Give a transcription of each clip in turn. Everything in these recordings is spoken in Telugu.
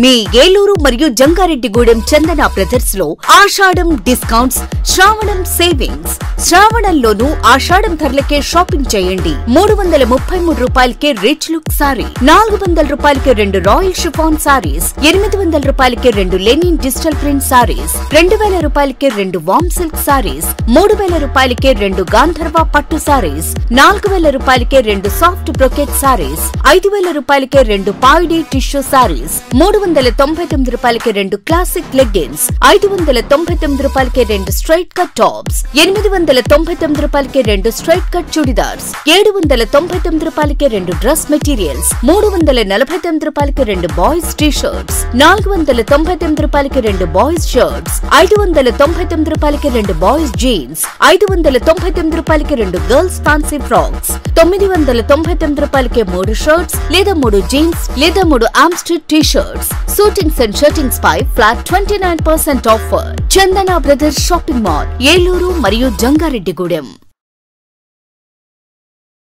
మీ ఏలూరు మరియు జంగారెడ్డిగూడెం చందన బ్రదర్స్ లో ఆషాఢం డిస్కౌంట్స్, శ్రావణం సేవింగ్స్. శ్రావణంలోనూ ఆషాఢం ధరలకే షాపింగ్ చేయండి. 333 రూపాయలకే రిచ్ లుక్ సారీ, 400 రూపాయలకే 2 రాయల్ షిఫాన్ సారీస్, 800 రూపాయలకే 2 లెనిన్ డిజిటల్ ప్రింట్ సారీస్, 2000 రూపాయలకే 2 వామ్ సిల్క్ సారీస్, 3000 రూపాయలకే 2 గాంధర్వ పట్టు సారీస్, 4000 రూపాయలకే 2 సాఫ్ట్ బ్రొకెట్ సారీస్, 5000 రూపాయలకే 2 పాయిడీ టిష్యూ సారీస్, 399 రూపాయలకే 2 క్లాసిక్ లెగ్గిన్స్, 599 రూపాయలకే 2 స్ట్రైట్ కట్ టాప్స్, 899 రూపాయలకే 2 స్ట్రైట్ కట్ చుడిదార్స్, 799 రూపాయలకే 2 డ్రెస్ మెటీరియల్స్, 349 రూపాయలకే 2 బాయ్స్ టీ షర్ట్స్, 499 రూపాయలకే 2 బాయ్స్ షర్ట్స్, 599 రూపాయలకే 2 బాయ్స్ జీన్స్, 599 రూపాయలకి 2 గర్ల్స్ ఫ్యాన్సీ ఫ్రాక్స్, 999 రూపాయలకి 3 షర్ట్స్ లేదా 3 జీన్స్ లేదా 3 ఆమ్స్టర్ T shirts. Suitings and shirtings పై flat 29% offer. Chandana brothers shopping mall, Eluru మరియు జంగారెడ్డిగూడెం.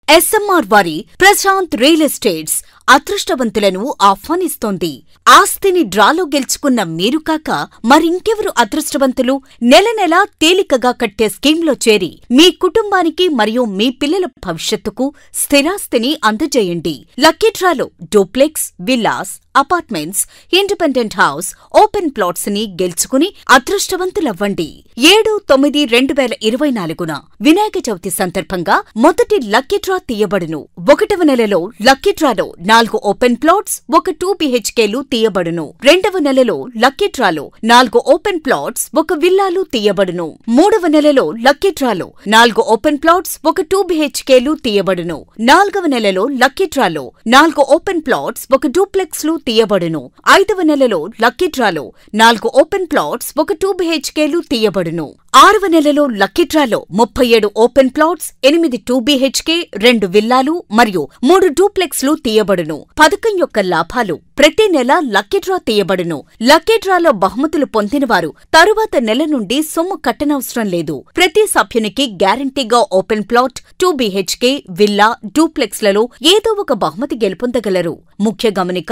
ఎస్ఎంఆర్ వారి ప్రశాంత్ రియల్ ఎస్టేట్స్ అదృష్టవంతులను ఆహ్వానిస్తోంది. ఆస్తిని డ్రాలో గెలుచుకున్న మీరు కాక మరింకెవరు అదృష్టవంతులు? నెల నెలా తేలికగా కట్టే స్కీమ్లో చేరి మీ కుటుంబానికి మరియు మీ పిల్లల భవిష్యత్తుకు స్థిరాస్తిని అందజేయండి. లక్కీ డ్రాలో duplex, villas, apartments, independent house, open plots ని గెలుచుకుని అదృష్టవంతులవ్వండి. 7/9/2024 వినాయక చవితి సందర్భంగా మొదటి లక్కీ డ్రా తీయబడును. 1వ నెలలో లక్కీ డ్రాలో 4 ఓపెన్ ప్లాట్స్, 1 2 BHKలు తీయబడును. 2వ నెలలో లక్కీ డ్రాలో 4 ఓపెన్ ప్లాట్స్, 1 విల్లాలు తీయబడును. 3వ నెలలో లక్కీ డ్రాలో 4 ఓపెన్ ప్లాట్స్, 1 2 BHKలు తీయబడును. 4వ నెలలో లక్కీ డ్రాలో 4 ఓపెన్ ప్లాట్స్, 1 డూప్లెక్స్లు తీయబడును. 5వ నెలలో లక్కీ డ్రాలో 4 ఓపెన్ ప్లాట్స్, 1 2 BHKలు తీయబడును. 6వ నెలలో లక్కీ డ్రాలో 37 ఓపెన్ ప్లాట్స్, 8 2 BHK, 2 విల్లాలు మరియు 3 డూప్లెక్స్లు తీయబడును. పథకం యొక్క లాభాలు: ప్రతి నెల లక్కీ డ్రా తీయబడును. లక్కీ డ్రాలో బహుమతులు పొందినవారు తరువాత నెల నుండి సొమ్ము కట్టనవసరం లేదు. ప్రతి సభ్యునికి గ్యారంటీగా ఓపెన్ ప్లాట్, 2 BHK, విల్లా, డూప్లెక్స్లలో ఏదో ఒక బహుమతి గెలుపొందగలరు. ముఖ్య గమనిక: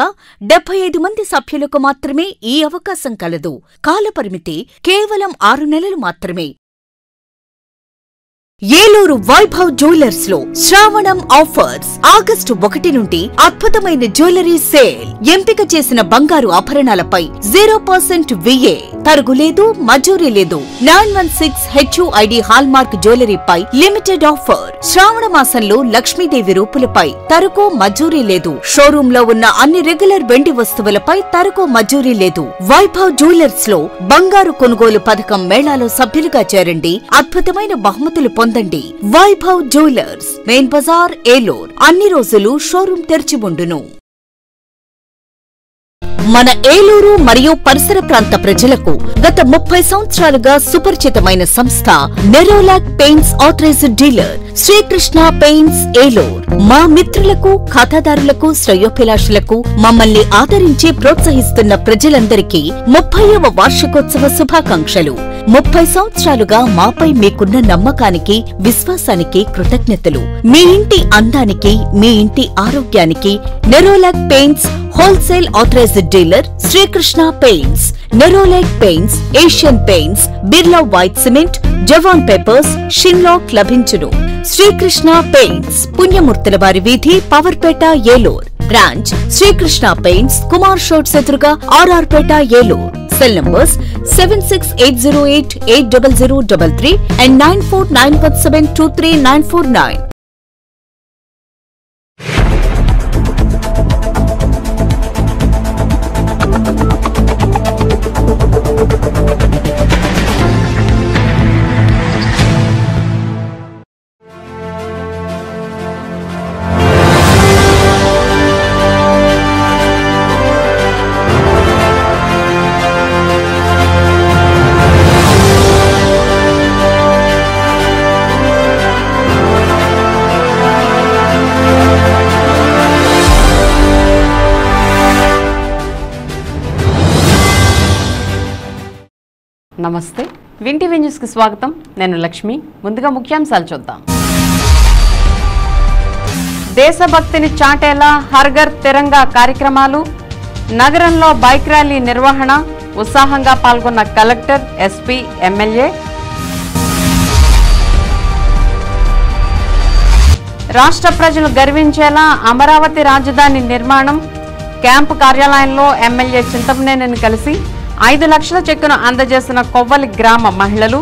75 మంది సభ్యులకు మాత్రమే ఈ అవకాశం కలదు. కాలపరిమితి కేవలం 6 నెలలు మాత్రమే. ఏలూరు వైభవ్ జ్యువెలర్స్ లో శ్రావణం ఆఫర్స్. ఆగస్టు 1 నుండి అద్భుతమైన జ్యువెలరీ సేల్. ఎంపిక చేసిన బంగారు ఆభరణాలపై 0% VA, తరుగులేదు, మజూరీ లేదు. 916 HUID hallmark జ్యువెలరీపై limited offer. Shravana మాసంలో లక్ష్మీదేవి రూపులపై తరుగు, మజూరీ లేదు. షోరూమ్ లో ఉన్న అన్ని రెగ్యులర్ వెండి వస్తువులపై తరుగు, మజూరీ లేదు. వైభవ్ జ్యువెలర్స్ లో బంగారు కొనుగోలు పథకం మేళాలో సభ్యులుగా చేరండి. అద్భుతమైన బహుమతులు పొందండి. Vaibhav jewellers, main bazaar, Eluru. అన్ని రోజులు షోరూమ్ తెరిచి ఉండును. మన ఏలూరు మరియు పరిసర ప్రాంత ప్రజలకు గత 30 సంవత్సరాలుగా సుపరిచితమైన సంస్థ Nerolac paints authorised dealer Srikrishna paints, Eluru. మా మిత్రులకు, ఖాతాదారులకు, శ్రేయోభిలాషులకు మమ్మల్ని ఆదరించి ప్రోత్సహిస్తున్న ప్రజలందరికీ 30వ వార్షికోత్సవ శుభాకాంక్షలు. 30 సంవత్సరాలుగా మాపై మీకున్న నమ్మకానికి, విశ్వాసానికి కృతజ్ఞతలు. మీ ఇంటి అందానికి, మీ ఇంటి ఆరోగ్యానికి Nerolac paints wholesale authorised dealer Srikrishna paints. Nerolac paints, Asian paints, Birla white cement, Jawan papers, షిన్లాక్ లభించును. శ్రీకృష్ణ పెయింట్స్, పుణ్యమూర్తుల వారి వీధి, పవర్పేట, ఏలూరు. బ్రాంచ్ శ్రీకృష్ణ పెయింట్స్, కుమార్ షోట్స్ ఎదురుగా, RR Peta, Eluru. Cell numbers 7680880033 and 9491723949. నమస్తే, వింటీవీ న్యూస్కి స్వాగతం. నేను లక్ష్మి. ముందుగా ముఖ్యాంశాలు చూద్దాం. దేశభక్తిని చాటేలా హర్ఘర్ తిరంగా కార్యక్రమాలు. నగరంలో బైక్ ర్యాలీ నిర్వహణ, ఉత్సాహంగా పాల్గొన్న కలెక్టర్, ఎస్పీ, ఎమ్మెల్యే. రాష్ట్ర ప్రజలు గర్వించేలా అమరావతి రాజధాని నిర్మాణం. క్యాంపు కార్యాలయంలో ఎమ్మెల్యే చింతమనేనిని కలిసి 5 లక్షల చెక్కును అందజేసిన కొవ్వలి గ్రామ మహిళలు.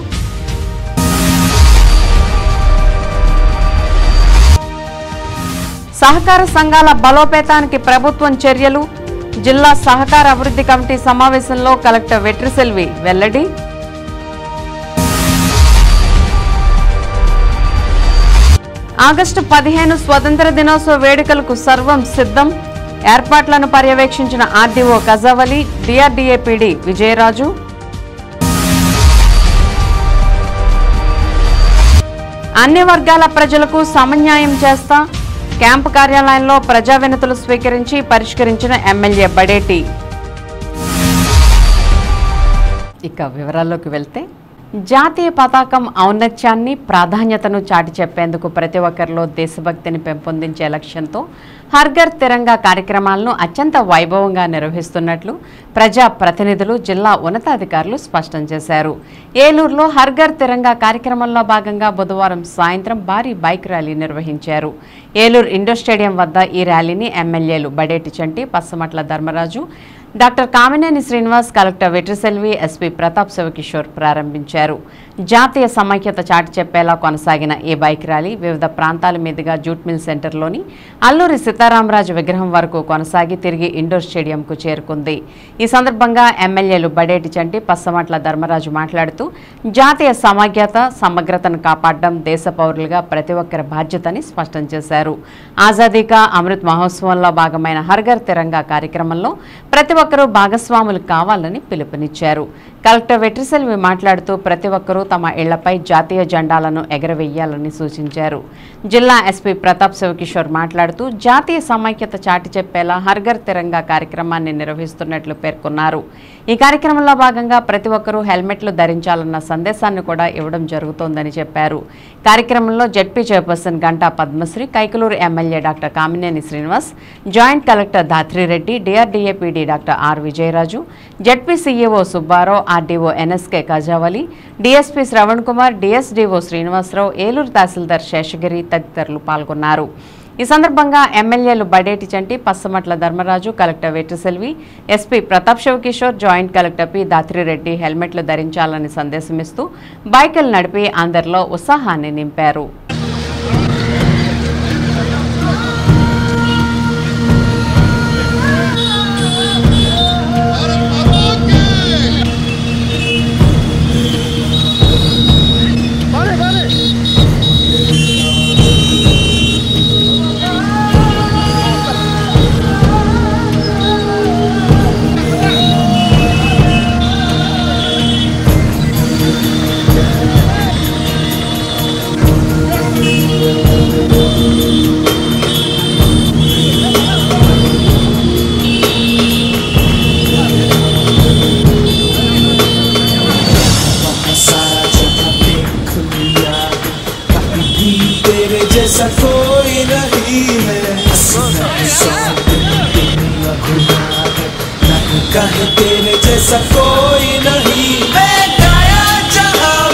సహకార సంఘాల బలోపేతానికి ప్రభుత్వం చర్యలు. జిల్లా సహకార అభివృద్ధి కమిటీ సమావేశంలో కలెక్టర్ వెట్రిసెల్వి వెల్లడి. ఆగస్టు 15 స్వతంత్ర దినోత్సవ వేడుకలకు సర్వం సిద్ధం. ఏర్పాట్లను పర్యవేక్షించిన RDO Kajavali, DRDA PD Vijayaraju. అన్ని వర్గాల ప్రజలకు సమన్యాయం చేస్తా. క్యాంపు కార్యాలయంలో ప్రజా వినతులు స్వీకరించి పరిష్కరించిన ఎమ్మెల్యే బడేటి. ఇక వివరాల్లోకి వెళ్తే, జాతీయ పతాకం ఔన్నత్యాన్ని, ప్రాధాన్యతను చాటి చెప్పేందుకు ప్రతి ఒక్కరిలో దేశభక్తిని పెంపొందించే లక్ష్యంతో హర్ఘర్ తిరంగా కార్యక్రమాలను అత్యంత వైభవంగా నిర్వహిస్తున్నట్లు ప్రజా ప్రతినిధులు, జిల్లా ఉన్నతాధికారులు స్పష్టం చేశారు. ఏలూరులో హర్ఘర్ తిరంగా కార్యక్రమంలో భాగంగా బుధవారం సాయంత్రం భారీ బైక్ ర్యాలీ నిర్వహించారు. ఏలూరు ఇండోర్ స్టేడియం వద్ద ఈ ర్యాలీని ఎమ్మెల్యేలు Badeti Chanti, Pachchamatla Dharmaraju, doctor Kamineni Srinivas, collector Vetriselvi, SP Pratap Shivakishore ప్రారంభించారు. జాతీయ సమైక్యత చాటి చెప్పేలా కొనసాగిన ఈ బైక్ ర్యాలీ వివిధ ప్రాంతాల మీదుగా జూట్ మిల్ సెంటర్లోని అల్లూరి సీతారామరాజు విగ్రహం వరకు కొనసాగి తిరిగి ఇండోర్ స్టేడియంకు చేరుకుంది. ఈ సందర్భంగా ఎమ్మెల్యేలు బడేటి చంటి, పచ్చమట్ల ధర్మరాజు మాట్లాడుతూ, జాతీయ సమైక్యత, సమగ్రతను కాపాడడం దేశ పౌరులుగా ప్రతి ఒక్కరి బాధ్యతని స్పష్టం చేశారు. ఆజాదీ కా అమృత్ మహోత్సవంలో భాగమైన హర్ఘర్ తిరంగా కార్యక్రమంలో ప్రతి ఒక్కరూ భాగస్వాములు కావాలని పిలుపునిచ్చారు. కలెక్టర్ వెట్రిసెల్వి మాట్లాడుతూ, ప్రతి ఒక్కరూ తమ ఇళ్లపై జాతీయ జెండాలను ఎగరవేయాలని సూచించారు. జిల్లా ఎస్పీ ప్రతాప్ శివకిషోర్ మాట్లాడుతూ, జాతీయ సమైక్యత చాటి చెప్పేలా హర్ఘర్ తిరంగా కార్యక్రమాన్ని నిర్వహిస్తున్నట్లు పేర్కొన్నారు. ఈ కార్యక్రమంలో భాగంగా ప్రతి ఒక్కరూ హెల్మెట్లు ధరించాలన్న సందేశాన్ని కూడా ఇవ్వడం జరుగుతోందని చెప్పారు. కార్యక్రమంలో ZP chairperson Ganta Padmasri, Kaikaluru MLA doctor Kamineni Srinivas, joint collector Dhatrireddy, DRDA PD doctor R Vijayaraju, ZP CEO Subbarao, RDO NSK Kajavali, DSP Shravan Kumar, DSDO Srinivasarao, Eluru tahsildar Seshagiri తదితరులు పాల్గొన్నారు. ఈ సందర్భంగా ఎమ్మెల్యేలు Badeti Chanti, Pachchamatla Dharmaraju, collector Vetriselvi, SP Pratap Shivakishore, joint collector P Dhatrireddy హెల్మెట్లు ధరించాలని సందేశమిస్తూ బైకులు నడిపి అందరిలో ఉత్సాహాన్ని నింపారు. जैसा कोई नहीं है, कहे तेरे जैसा कोई नहीं, मैं गाया जहां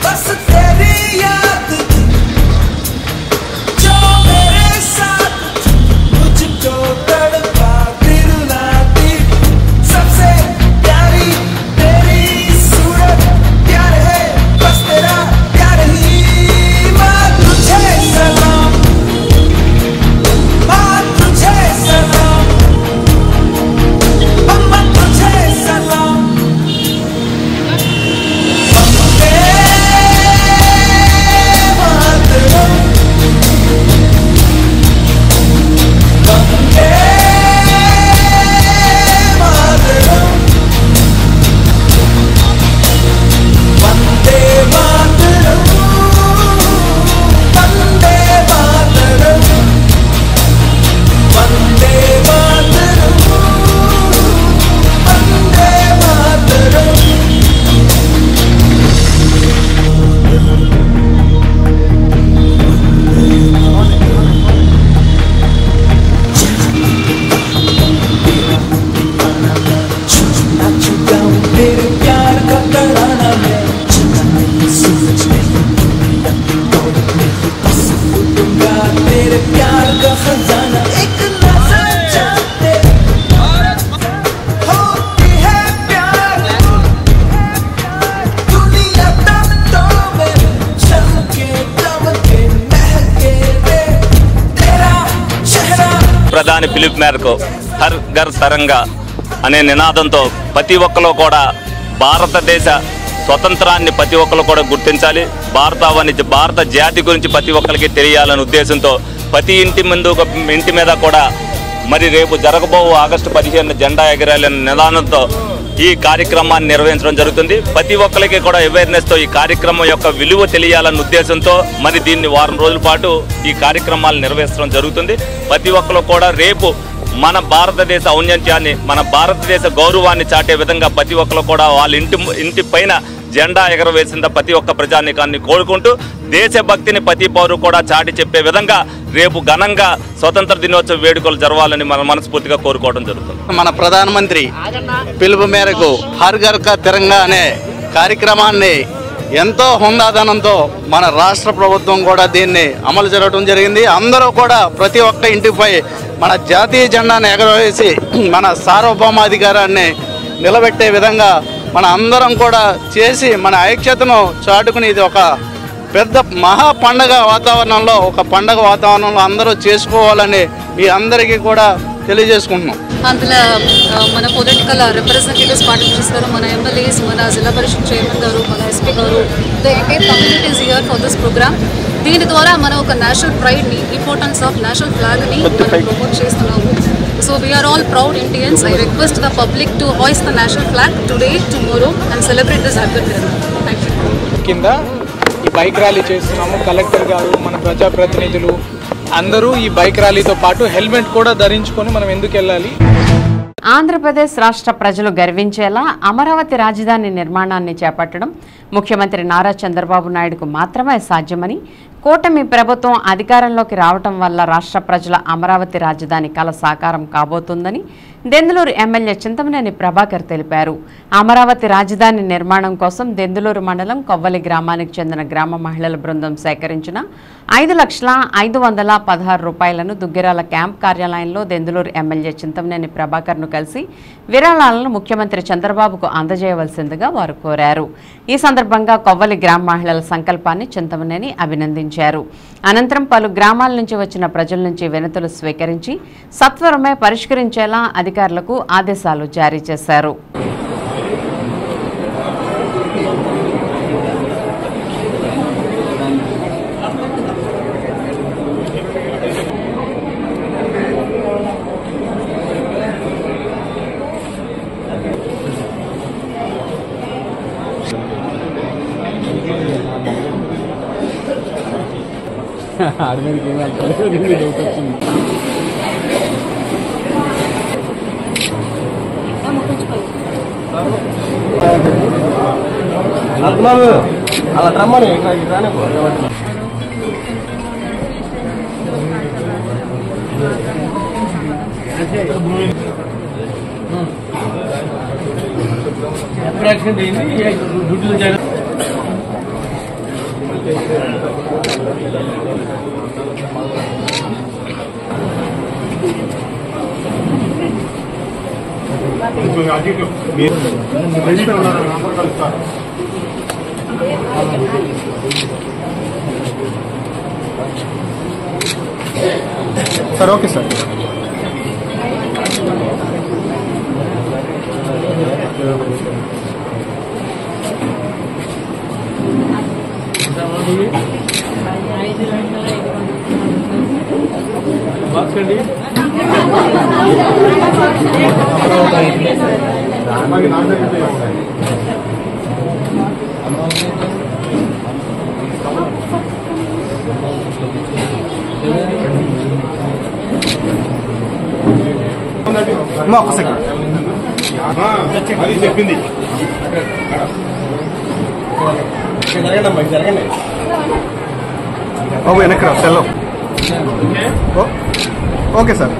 बस तेरी याद जो मेरे साथ मुझको तड़पा दिलाती, सबसे प्यारी तेरी सूरत, प्यार है बस तेरा प्यार ही। माँ तुझे सलाम, माँ तुझे सलाम, अम्मा तुझे सलाम। ప్రధాని పిలుపు మేరకు హర్ ఘర్ తిరంగా అనే నినాదంతో ప్రతి ఒక్కరు కూడా భారతదేశ స్వతంత్రాన్ని ప్రతి ఒక్కరు కూడా గుర్తించాలి, భారత జాతి గురించి ప్రతి ఒక్కరికి తెలియాలనే ఉద్దేశంతో ప్రతి ఇంటి మీద కూడా మరి రేపు జరగబో ఆగస్టు 15 జెండా ఎగరాలనే నిదానంతో ఈ కార్యక్రమాన్ని నిర్వహించడం జరుగుతుంది. ప్రతి ఒక్కరికి కూడా అవేర్నెస్తో ఈ కార్యక్రమం యొక్క విలువ తెలియాలన్న ఉద్దేశంతో మరి దీన్ని వారం రోజుల పాటు ఈ కార్యక్రమాలు నిర్వహించడం జరుగుతుంది. ప్రతి ఒక్కరు కూడా రేపు మన భారతదేశ ఔన్నత్యాన్ని, మన భారతదేశ గౌరవాన్ని చాటే విధంగా ప్రతి ఒక్కరు కూడా వాళ్ళ ఇంటి పైన జెండా ఎగరవేసిన ప్రతి ఒక్క ప్రజానీకాన్ని కోరుకుంటూ దేశభక్తిని ప్రతి పౌరు కూడా చాటి చెప్పే విధంగా రేపు ఘనంగా స్వతంత్ర దినోత్సవ వేడుకలు జరగాలని మనం మనస్ఫూర్తిగా కోరుకోవడం జరుగుతుంది. మన ప్రధానమంత్రి పిలుపు మేరకు హర్ ఘర్ తిరంగా అనే కార్యక్రమాన్ని ఎంతో హుందాదనంతో మన రాష్ట్ర ప్రభుత్వం కూడా దీన్ని అమలు జరగడం జరిగింది. అందరూ కూడా ప్రతి ఒక్క ఇంటిపై మన జాతీయ జెండాను ఎగరవేసి మన సార్వభౌమాధికారాన్ని నిలబెట్టే విధంగా మన అందరం కూడా చేసి మన ఐక్యతను చాటుకుని ఇది ఒక పెద్ద మహా పండగ వాతావరణంలో అందరూ చేసుకోవాలని మీ అందరికీ కూడా తెలియజేసుకుంటున్నాం. అందులో మన పొలిటికల్ రిప్రజెంటేటివ్స్ పార్టీ చేస్తారు, మన ఎమ్మెల్యేస్, మన జిల్లా పరిషత్ చైర్మన్ గారు, మన ఎస్పీ గారు, the entire communities here for this programme. దీని ద్వారా మనం ఒక నేషనల్ ప్రైడ్ని, ఇంపార్టెన్స్ ఆఫ్ నేషనల్ ఫ్లాగ్ని ప్రమోట్ చేస్తున్నాము. So we are all proud Indians. I request the public to hoist the national flag today, tomorrow and celebrate this Har Ghar Tiranga. Thank you. కింద ఈ బైక్ ర్యాలీ చేస్తున్నాము. కలెక్టర్ గారు, మన ప్రజాప్రతినిధులు అందరూ ఈ బైక్ ర్యాలీతో పాటు హెల్మెట్ కూడా ధరించుకొని మనం ఎందుకు వెళ్ళాలి. ఆంధ్రప్రదేశ్ రాష్ట్ర ప్రజలు గర్వించేలా అమరావతి రాజధాని నిర్మాణాన్ని చేపట్టడం ముఖ్యమంత్రి నారా చంద్రబాబు నాయుడుకు మాత్రమే సాధ్యమని, కూటమి ప్రభుత్వం అధికారంలోకి రావటం వల్ల రాష్ట్ర ప్రజల అమరావతి రాజధాని కల సాకారం కాబోతుందని దెందులూరు ఎమ్మెల్యే చింతమనేని ప్రభాకర్ తెలిపారు. అమరావతి రాజధాని నిర్మాణం కోసం దెందులూరు మండలం కొవ్వలి గ్రామానికి చెందిన గ్రామ మహిళల బృందం సేకరించిన 5,516,000 రూపాయలను దుగ్గిరాల క్యాంప్ కార్యాలయంలో దెందులూరు ఎమ్మెల్యే చింతమనేని ప్రభాకర్ను కలిసి విరాళాలను ముఖ్యమంత్రి చంద్రబాబుకు అందజేయవలసిందిగా వారు కోరారు. ఈ సందర్భంగా కొవ్వలి గ్రామ మహిళల సంకల్పాన్ని చింతమనేని అభినందించారు. అనంతరం పలు గ్రామాల నుంచి వచ్చిన ప్రజల నుంచి వినతులు స్వీకరించి సత్వరమే పరిష్కరించేలా అధికారులకు ఆదేశాలు జారీ చేశారు. అలా రమ్మని ఎప్పుడు యాక్సిడెంట్ అయింది డ్యూటీలో జాయిన్ సార్. Okay sir. బాక్సండి ఒక సెకండ్ అది చెప్పింది. జరగండి జరగండి బాబు వెనక్కి రా సెల్లో. Okay sir.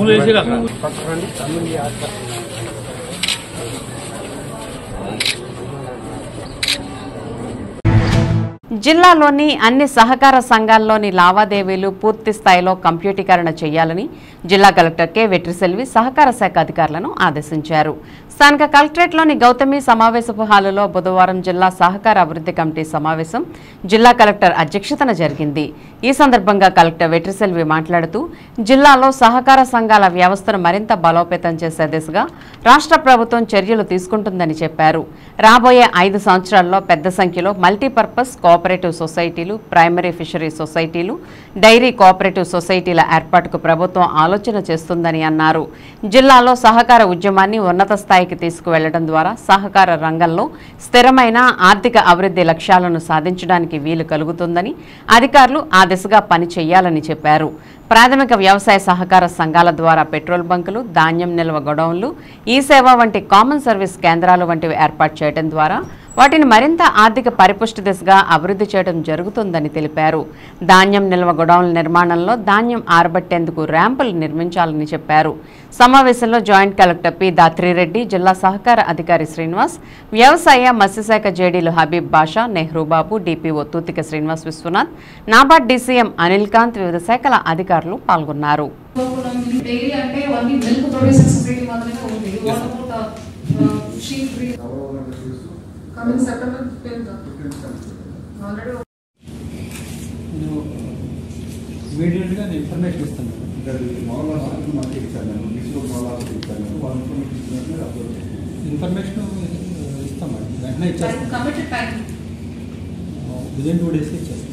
పూలు వేసి అక్కడ జిల్లాలోని అన్ని సహకార సంఘాల్లోని లావాదేవీలు పూర్తి స్థాయిలో కంప్యూటీకరణ చేయాలని జిల్లా కలెక్టర్ కె వెట్రిసెల్వి సహకార శాఖ అధికారులను ఆదేశించారు. స్థానిక కలెక్టరేట్లోని గౌతమి సమావేశపు హాలులో బుధవారం జిల్లా సహకార అభివృద్ధి కమిటీ సమావేశం జిల్లా కలెక్టర్ అధ్యక్షతన జరిగింది. ఈ సందర్భంగా కలెక్టర్ వెట్రిసెల్వి మాట్లాడుతూ జిల్లాలో సహకార సంఘాల వ్యవస్థను మరింత బలోపేతం చేసే దిశగా రాష్ట్ర ప్రభుత్వం చర్యలు తీసుకుంటుందని చెప్పారు. రాబోయే 5 సంవత్సరాల్లో పెద్ద సంఖ్యలో మల్టీపర్పస్ కోఆపరేటివ్ సొసైటీలు, ప్రైమరీ ఫిషరీ సొసైటీలు, డైరీ కోఆపరేటివ్ సొసైటీల ఏర్పాటుకు ప్రభుత్వం ఆలోచన చేస్తుందని అన్నారు. జిల్లాలో సహకార ఉద్యమాన్ని ఉన్నత స్థాయికి తీసుకువెళ్లడం ద్వారా సహకార రంగంలో స్థిరమైన ఆర్థిక అభివృద్ధి లక్ష్యాలను సాధించడానికి వీలు కలుగుతుందని అధికారులు ఆ దిశగా పని చేయాలని చెప్పారు. ప్రాథమిక వ్యవసాయ సహకార సంఘాల ద్వారా పెట్రోల్ బంకులు, ధాన్యం నిల్వ గొడౌన్లు, ఈ సేవ వంటి కామన్ సర్వీస్ కేంద్రాలు వంటివి ఏర్పాటు చేయడం ద్వారా వాటిని మరింత ఆర్థిక పరిపుష్టి దిశగా అభివృద్ధి చేయడం జరుగుతుందని తెలిపారు. ధాన్యం నిల్వ గొడౌన్ల నిర్మాణంలో ధాన్యం ఆరబట్టేందుకు ర్యాంపులు నిర్మించాలని చెప్పారు. సమావేశంలో జాయింట్ కలెక్టర్ పి దాత్రిరెడ్డి, జిల్లా సహకార అధికారి శ్రీనివాస్, వ్యవసాయ మత్స్యశాఖ జేడీలు హబీబ్ బాషా, నెహ్రూబాబు, డిపిఓ తూతిక శ్రీనివాస్ విశ్వనాథ్, నాబార్డ్ డీసీఎం అనిల్ కాంత్, వివిధ శాఖల అధికారులు పాల్గొన్నారు. ఇమీడియట్గా నేను ఇన్ఫర్మేషన్ ఇస్తాను. ఇన్ఫర్మేషన్ ఇస్తామండి, వెంటనే ఇచ్చేస్తాం. విదిన్ 2 days ఇచ్చేస్తాం.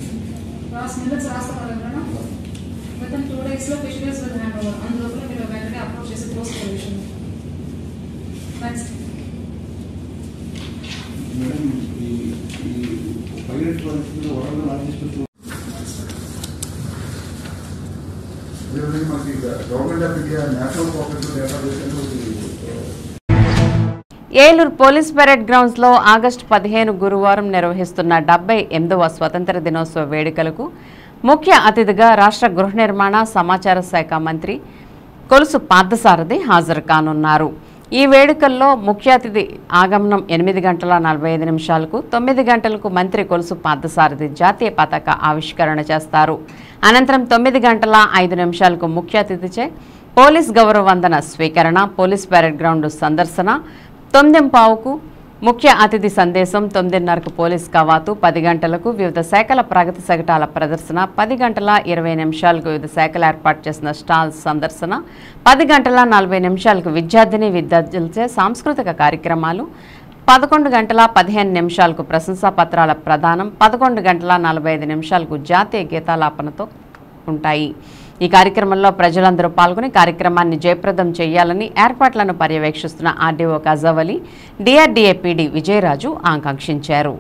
ఏలూరు పోలీస్ పెరేడ్ గ్రౌండ్స్ లో ఆగస్టు 15 గురువారం నిర్వహిస్తున్న 78వ స్వతంత్ర దినోత్సవ వేడుకలకు ముఖ్య అతిథిగా రాష్ట్ర గృహ నిర్మాణ సమాచార శాఖ మంత్రి కొలుసు పార్థసారథి హాజరు కానున్నారు. ఈ వేడుకల్లో ముఖ్య అతిథి ఆగమనం 8:45 9 గంటలకు మంత్రి కొలుసు పార్థసారథి జాతీయ పతాక ఆవిష్కరణ చేస్తారు. అనంతరం 9:05 ముఖ్య అతిథిచే పోలీస్ గౌరవ వందన స్వీకరణ, పోలీస్ పెరేడ్ గ్రౌండ్ సందర్శన, 9:15 ముఖ్య అతిథి సందేశం, 9:30 పోలీస్ కవాతు, 10 గంటలకు వివిధ శాఖల ప్రగతి శకటాల ప్రదర్శన, 10:20 వివిధ శాఖలు ఏర్పాటు చేసిన స్టాల్స్ సందర్శన, 10:40 విద్యార్థిని విద్యార్థులచే సాంస్కృతిక కార్యక్రమాలు, 11:15 ప్రశంసా పత్రాల ప్రదానం, 11:45 జాతీయ గీతాలాపనతో ఉంటాయి. ఈ కార్యక్రమంలో ప్రజలందరూ పాల్గొని కార్యక్రమాన్ని జయప్రదం చేయాలని ఏర్పాట్లను పర్యవేక్షిస్తున్న RDO Kajavali, DRDA PD Vijayaraju ఆకాంక్షించారు.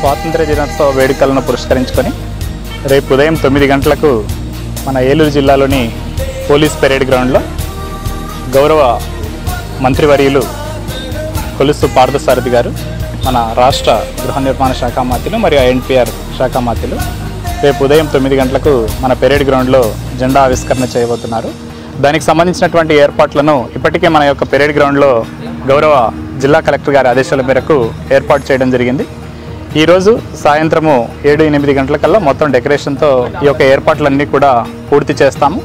స్వాతంత్ర దినోత్సవ వేడుకలను పురస్కరించుకొని రేపు ఉదయం 9 గంటలకు మన ఏలూరు జిల్లాలోని పోలీస్ పెరేడ్ గ్రౌండ్లో గౌరవ మంత్రివర్యులు కొలుసు పార్థసారథి గారు, మన రాష్ట్ర గృహ నిర్మాణ శాఖ మంత్రులు మరియు ఎన్పిఆర్ శాఖ మంత్రులు రేపు ఉదయం 9 గంటలకు మన పెరేడ్ గ్రౌండ్లో జెండా ఆవిష్కరణ చేయబోతున్నారు. దానికి సంబంధించినటువంటి ఏర్పాట్లను ఇప్పటికే మన యొక్క పెరేడ్ గ్రౌండ్లో గౌరవ జిల్లా కలెక్టర్ గారి ఆదేశాల మేరకు ఏర్పాటు చేయడం జరిగింది. ఈరోజు సాయంత్రము 7-8 గంటలకల్లా మొత్తం డెకరేషన్తో ఈ యొక్క ఏర్పాట్లన్నీ కూడా పూర్తి చేస్తాము.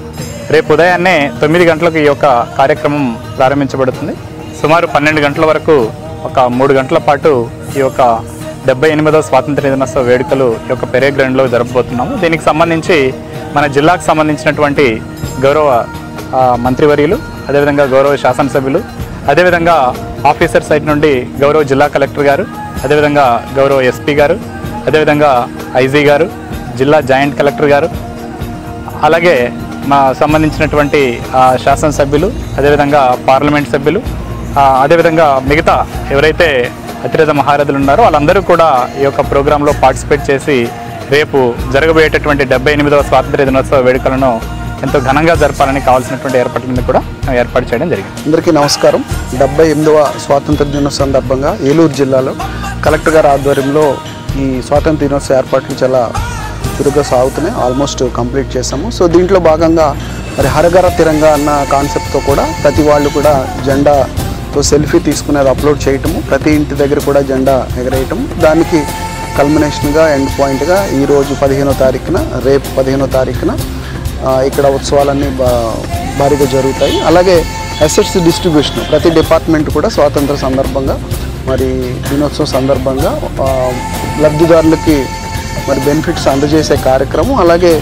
రేపు ఉదయాన్నే 9 గంటలకు ఈ యొక్క కార్యక్రమం ప్రారంభించబడుతుంది. సుమారు 12 గంటల వరకు ఒక 3 గంటల పాటు ఈ యొక్క 78వ స్వాతంత్ర దినోత్సవ వేడుకలు ఈ యొక్క పెరేడ్ గ్రౌండ్లో జరపబోతున్నాము. దీనికి సంబంధించి మన జిల్లాకు సంబంధించినటువంటి గౌరవ మంత్రివర్యులు, అదేవిధంగా గౌరవ శాసనసభ్యులు, అదేవిధంగా ఆఫీసర్ సైడ్ నుండి గౌరవ జిల్లా కలెక్టర్ గారు, అదేవిధంగా గౌరవ ఎస్పీ గారు, అదేవిధంగా ఐజీ గారు, జిల్లా జాయింట్ కలెక్టర్ గారు, అలాగే మా సంబంధించినటువంటి శాసనసభ్యులు, అదేవిధంగా పార్లమెంట్ సభ్యులు, అదేవిధంగా మిగతా ఎవరైతే అతిరథ మహారథులు ఉన్నారో వాళ్ళందరూ కూడా ఈ యొక్క ప్రోగ్రాంలో పార్టిసిపేట్ చేసి రేపు జరగబోయేటటువంటి 78వ స్వాతంత్ర్య దినోత్సవ వేడుకలను ఎంతో ఘనంగా జరపాలని కావాల్సినటువంటి ఏర్పాట్లను కూడా ఏర్పాటు చేయడం జరిగింది. అందరికీ నమస్కారం. 78వ స్వాతంత్ర దినోత్సవం సందర్భంగా ఏలూరు జిల్లాలో కలెక్టర్ గారి ఆధ్వర్యంలో ఈ స్వాతంత్ర దినోత్సవ ఏర్పాట్లు చాలా చురుగ్గా సాగుతున్నాయి. ఆల్మోస్ట్ కంప్లీట్ చేసాము. సో దీంట్లో భాగంగా మరి హరఘర తిరంగా అన్న కాన్సెప్ట్తో కూడా ప్రతి వాళ్ళు కూడా జెండాతో సెల్ఫీ తీసుకునేది అప్లోడ్ చేయటము, ప్రతి ఇంటి దగ్గర కూడా జెండా ఎగరేయటము, దానికి కల్మినేషన్గా ఎండ్ పాయింట్గా ఈరోజు 15వ తారీఖున, రేపు 15వ తారీఖున ఇక్కడ ఉత్సవాలన్నీ భారీగా జరుగుతాయి. అలాగే అసెట్స్ డిస్ట్రిబ్యూషన్ ప్రతి డిపార్ట్మెంట్ కూడా స్వాతంత్ర సందర్భంగా మరి దినోత్సవం సందర్భంగా లబ్ధిదారులకి మరి బెనిఫిట్స్ అందజేసే కార్యక్రమం, అలాగే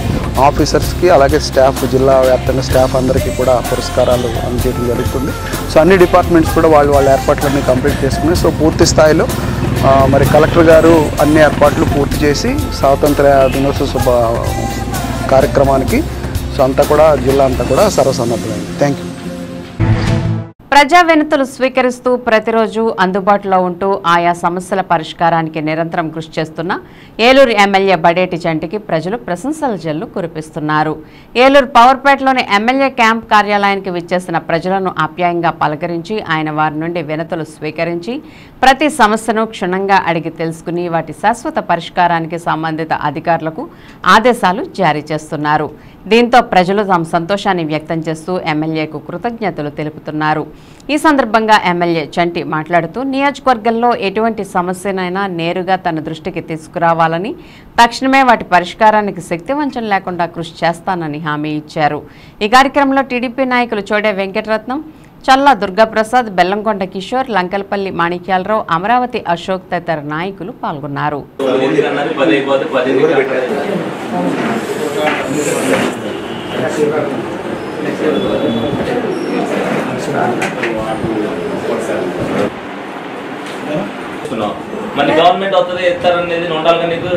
ఆఫీసర్స్కి, అలాగే స్టాఫ్, జిల్లా వ్యాప్తంగా స్టాఫ్ అందరికీ కూడా పురస్కారాలు అందజేయడం జరుగుతుంది. సో అన్ని డిపార్ట్మెంట్స్ కూడా వాళ్ళ ఏర్పాట్లన్నీ కంప్లీట్ చేసుకున్నాయి. సో పూర్తి స్థాయిలో మరి కలెక్టర్ గారు అన్ని ఏర్పాట్లు పూర్తి చేసి స్వాతంత్ర దినోత్సవ కార్యక్రమానికి సో అంతా కూడా జిల్లా అంతా కూడా సర్వసన్నద్ధమైంది. Thank you. ప్రజా వినతులు స్వీకరిస్తూ ప్రతిరోజు అందుబాటులో ఉంటూ ఆయా సమస్యల పరిష్కారానికి నిరంతరం కృషి చేస్తున్న ఏలూరు ఎమ్మెల్యే బడేటి చంటికి ప్రజలు ప్రశంసల జల్లు కురిపిస్తున్నారు. ఏలూరు పవర్పేటలోని ఎమ్మెల్యే క్యాంప్ కార్యాలయానికి విచ్చేసిన ప్రజలను ఆప్యాయంగా పలకరించి ఆయన వారి నుండి వినతులు స్వీకరించి ప్రతి సమస్యను క్షుణ్ణంగా అడిగి తెలుసుకుని వాటి శాశ్వత పరిష్కారానికి సంబంధిత అధికారులకు ఆదేశాలు జారీ చేస్తున్నారు. దీంతో ప్రజలు తమ సంతోషాన్ని వ్యక్తం చేస్తూ ఎమ్మెల్యేకు కృతజ్ఞతలు తెలుపుతున్నారు. ఈ సందర్భంగా ఎమ్మెల్యే చంటి మాట్లాడుతూ నియోజకవర్గంలో ఎటువంటి సమస్యనైనా నేరుగా తన దృష్టికి తీసుకురావాలని, తక్షణమే వాటి పరిష్కారానికి శక్తివంచన లేకుండా కృషి చేస్తానని హామీ ఇచ్చారు. ఈ కార్యక్రమంలో టీడీపీ నాయకులు చోడే వెంకటరత్నం, చల్లా దుర్గాప్రసాద్, బెల్లంకొండ కిషోర్, లంకలపల్లి మాణిక్యాలరావు, అమరావతి అశోక్ తదితర నాయకులు పాల్గొన్నారు. మన గవర్నమెంట్ అవుతుంది ఎత్తారనేది ఉండాలి నీకు.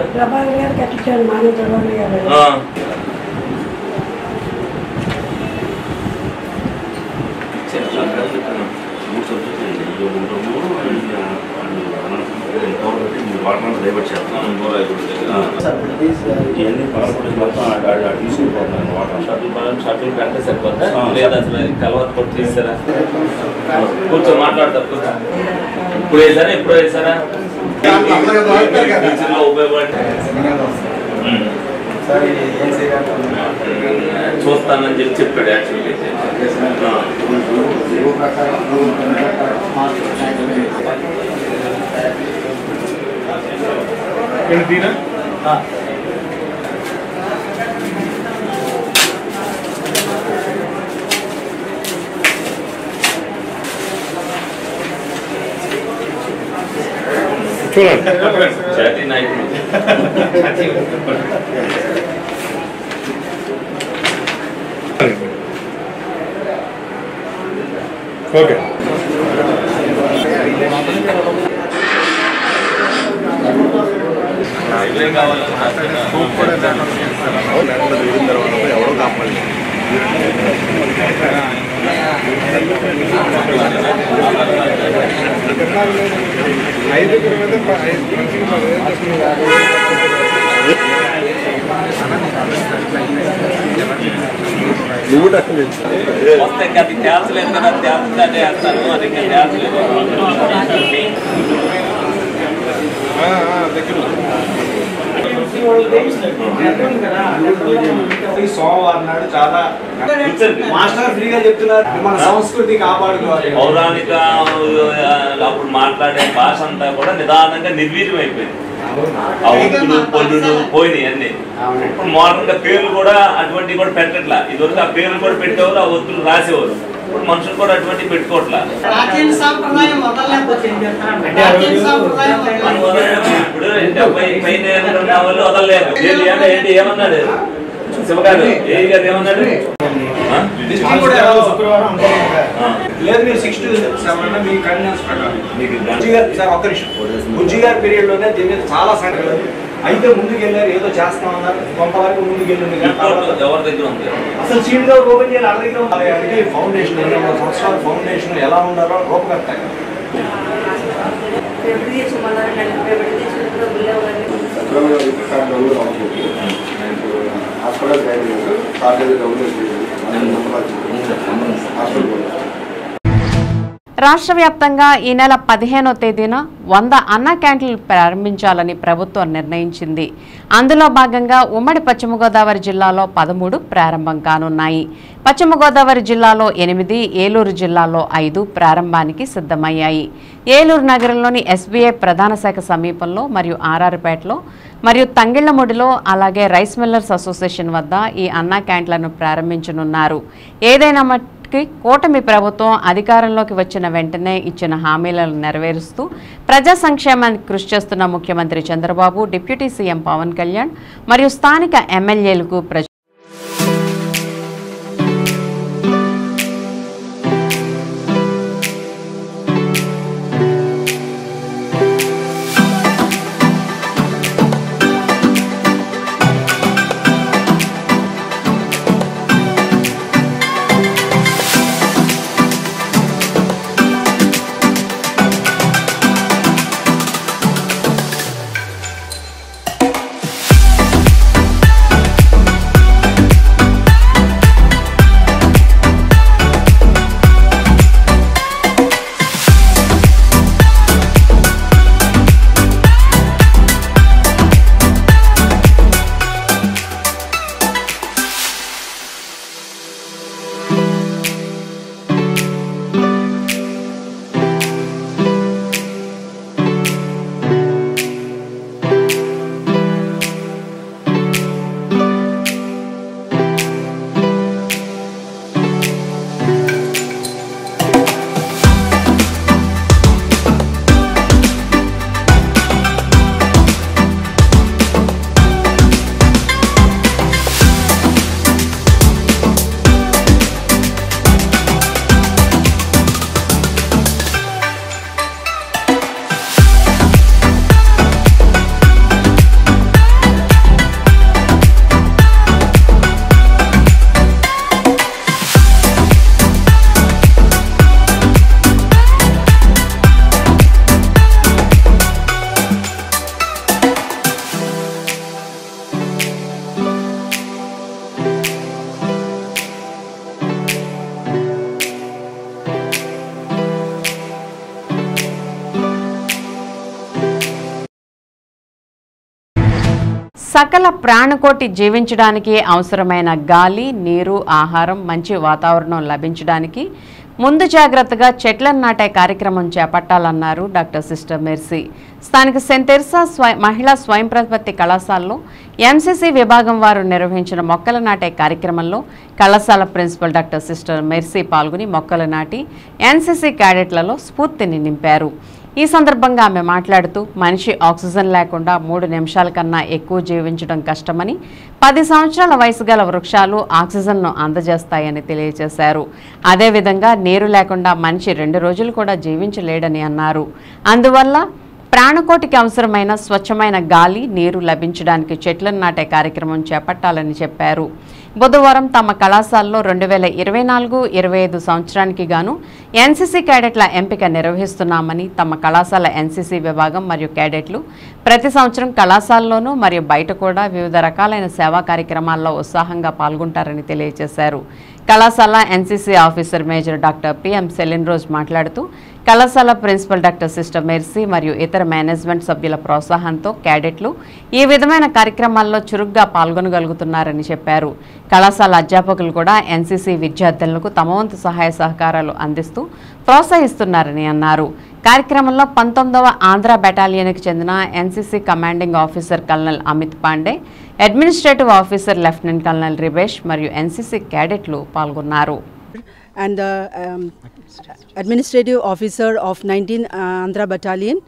కూర్చో మాట్లాడతారు. ఇప్పుడు వేసారా, ఎప్పుడు వేసారా ఉపయోగపడి చూస్తానని చెప్పి చెప్పాడు. యాక్చువల్లీ జాతీయ నాయకుడు ఓకే. వస్తే అది తేల్చలేదు కదా, తేల్చుతానే వేస్తాను. అది తేల్చలేదు. సోమవారం నాడు చాలా మాస్టర్ ఫ్రీగా చెప్తున్నారు మన సంస్కృతి కాపాడుకోవాలి. పౌరాణిక అప్పుడు మాట్లాడే భాష అంతా కూడా నిదానంగా నిర్వీర్యం అయిపోయింది. ఆ ఒత్తులు పొల్లులు పోయినాయి అన్ని. ఇప్పుడు మోడర్న్ గా పేర్లు కూడా అటువంటివి కూడా పెట్టట్లా. ఇదివరకు ఆ పేర్లు కూడా పెట్టేవారు, ఆ ఒత్తులు రాసేవారు. ఇప్పుడు మనుషులు కూడా అటువంటి పెట్టుకోవట్లా. ఇప్పుడు 70 పైన వాళ్ళు వదలలేదు. ఏంటి ఏమన్నాడు శివగారు, ఏ గారు ఏమన్నాడు? శుక్రవారం లేదు మీరు 6 to 7 మీ కన్వీనియన్స్ ప్రకారం సార్ ఒక్క నిమిషం బుజ్జి గారి పీరియడ్ లోనే దీని మీద చాలా సంఘటనలు అయితే ముందుకు వెళ్ళారు ఏదో చేస్తామన్నారు కొంతవరకు ముందుకు వెళ్ళింది అసలు సీట్ గా ఓపెన్ చేయాలి వాళ్ళ దగ్గర అంటే ఫౌండేషన్ 2 సంవత్సరాల ఫౌండేషన్ ఎలా ఉండాలో రూపకర్త రాష్ట్ర వ్యాప్తంగా ఈ నెల 15వ తేదీన 100 అన్న క్యాంటీన్లు ప్రారంభించాలని ప్రభుత్వం నిర్ణయించింది. అందులో భాగంగా ఉమ్మడి పశ్చిమ గోదావరి జిల్లాలో 13 ప్రారంభం కానున్నాయి. పశ్చిమ గోదావరి జిల్లాలో 8, ఏలూరు జిల్లాలో 5 ప్రారంభానికి సిద్ధమయ్యాయి. ఏలూరు నగరంలోని SBI ప్రధాన శాఖ సమీపంలో మరియు ఆర్ఆర్పేటలో మరియు తంగిళ్లముడిలో అలాగే రైస్ మిల్లర్స్ అసోసియేషన్ వద్ద ఈ అన్న క్యాంటీన్లను ప్రారంభించనున్నారు. ఏదైనా కూటమి ప్రభుత్వం అధికారంలోకి వచ్చిన వెంటనే ఇచ్చిన హామీలను నెరవేరుస్తూ ప్రజా సంక్షేమానికి కృషి చేస్తున్న ముఖ్యమంత్రి చంద్రబాబు, డిప్యూటీ సీఎం పవన్ కళ్యాణ్ మరియు స్థానిక ఎమ్మెల్యేలకు సకల ప్రాణకోటి జీవించడానికి అవసరమైన గాలి, నీరు, ఆహారం, మంచి వాతావరణం లభించడానికి ముందు జాగ్రత్తగా చెట్లను నాటే కార్యక్రమం చేపట్టాలన్నారు డాక్టర్ సిస్టర్ మెర్సీ. స్థానిక సెయింట్ తెరెసా మహిళా స్వయం ప్రతిపత్తి కళాశాలలో ఎంసీసీ విభాగం వారు నిర్వహించిన మొక్కలు నాటే కార్యక్రమంలో కళాశాల ప్రిన్సిపల్ డాక్టర్ సిస్టర్ మెర్సీ పాల్గొని మొక్కలు నాటి ఎన్సీసీ క్యాడెట్లలో స్ఫూర్తిని నింపారు. ఈ సందర్భంగా ఆమె మాట్లాడుతూ మనిషి ఆక్సిజన్ లేకుండా 3 నిమిషాల కన్నా ఎక్కువ జీవించడం కష్టమని, 10 సంవత్సరాల వయసు గల వృక్షాలు ఆక్సిజన్ను అందజేస్తాయని తెలియజేశారు. అదేవిధంగా నీరు లేకుండా మనిషి 2 రోజులు కూడా జీవించలేడని అన్నారు. అందువల్ల ప్రాణకోటికి అవసరమైన స్వచ్ఛమైన గాలి, నీరు లభించడానికి చెట్లను నాటే కార్యక్రమం చేపట్టాలని చెప్పారు. బుధవారం తమ కళాశాలలో 2024-25 సంవత్సరానికి గాను ఎన్సీసీ క్యాడెట్ల ఎంపిక నిర్వహిస్తున్నామని, తమ కళాశాల ఎన్సీసీ విభాగం మరియు క్యాడెట్లు ప్రతి సంవత్సరం కళాశాలలోనూ మరియు బయట కూడా వివిధ రకాలైన సేవా కార్యక్రమాల్లో ఉత్సాహంగా పాల్గొంటారని తెలియజేశారు. కళాశాల NCC officer major doctor PM Celine Rose మాట్లాడుతూ కళాశాల ప్రిన్సిపల్ డాక్టర్ సిస్టర్ మెర్సీ మరియు ఇతర మేనేజ్మెంట్ సభ్యుల ప్రోత్సాహంతో క్యాడెట్లు ఈ విధమైన కార్యక్రమాల్లో చురుగ్గా పాల్గొనగలుగుతున్నారని చెప్పారు. కళాశాల అధ్యాపకులు కూడా ఎన్సీసీ విద్యార్థులకు తమ వంతు సహాయ సహకారాలు అందిస్తూ ప్రోత్సహిస్తున్నారని అన్నారు. కార్యక్రమంలో 19వ ఆంధ్ర బెటాలియన్కి చెందిన NCC commanding officer colonel Amit Pandey, administrative officer lieutenant colonel Ribesh మరియు ఎన్సీసీ క్యాడెట్లు పాల్గొన్నారు. And the administrative officer of 19 Andhra Battalion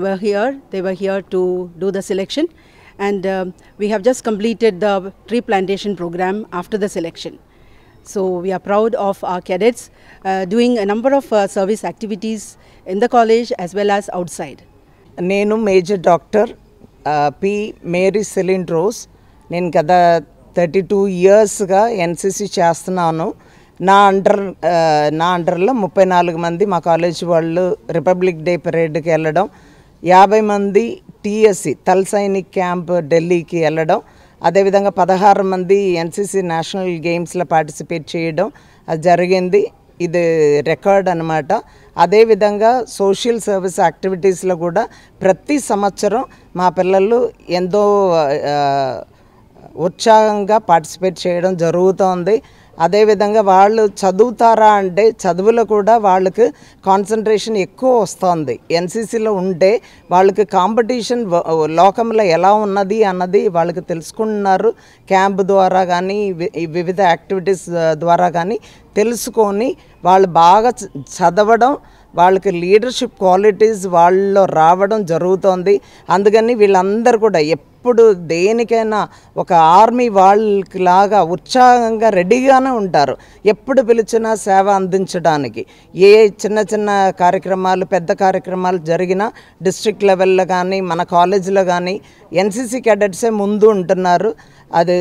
were here. They were here to do the selection, and we have just completed the tree plantation program after the selection. So we are proud of our cadets doing a number of service activities in the college as well as outside. నేను major doctor P Mary Celine Rose. నేను గత 32 ఇయర్స్గా ఎన్సిసి చేస్తున్నాను. నా అండర్లో 34 మంది మా కాలేజ్ వాళ్ళు రిపబ్లిక్ డే పరేడ్కి వెళ్ళడం, 50 మంది టీఎస్సి థల్ సైనిక్ క్యాంప్ ఢిల్లీకి వెళ్ళడం, అదేవిధంగా 16 మంది ఎన్సిసి నేషనల్ గేమ్స్లో పార్టిసిపేట్ చేయడం అది జరిగింది. ఇది రికార్డ్ అనమాట. అదేవిధంగా సోషల్ సర్వీస్ యాక్టివిటీస్లో కూడా ప్రతి సంవత్సరం మా పిల్లలు ఎంతో ఉత్సాహంగా పార్టిసిపేట్ చేయడం జరుగుతోంది. అదేవిధంగా వాళ్ళు చదువుతారా అంటే చదువులో కూడా వాళ్ళకి కాన్సన్ట్రేషన్ ఎక్కువ వస్తుంది. ఎన్సీసీలో ఉంటే వాళ్ళకి కాంపిటీషన్ లోకంలో ఎలా ఉన్నది అన్నది వాళ్ళకి తెలుసుకుంటున్నారు. క్యాంప్ ద్వారా కానీ వివిధ యాక్టివిటీస్ ద్వారా కానీ తెలుసుకొని వాళ్ళు బాగా చదవడం, వాళ్ళకి లీడర్షిప్ క్వాలిటీస్ వాళ్ళలో రావడం జరుగుతోంది. అందుకని వీళ్ళందరూ కూడా ఎప్పుడు దేనికైనా ఒక ఆర్మీ వాళ్ళకి లాగా ఉత్సాహంగా రెడీగానే ఉంటారు. ఎప్పుడు పిలిచినా సేవ అందించడానికి ఏ చిన్న చిన్న కార్యక్రమాలు పెద్ద కార్యక్రమాలు జరిగినా డిస్ట్రిక్ట్ లెవెల్లో కానీ మన కాలేజీలో కానీ ఎన్సీసీ క్యాడెట్సే ముందు ఉంటున్నారు. అది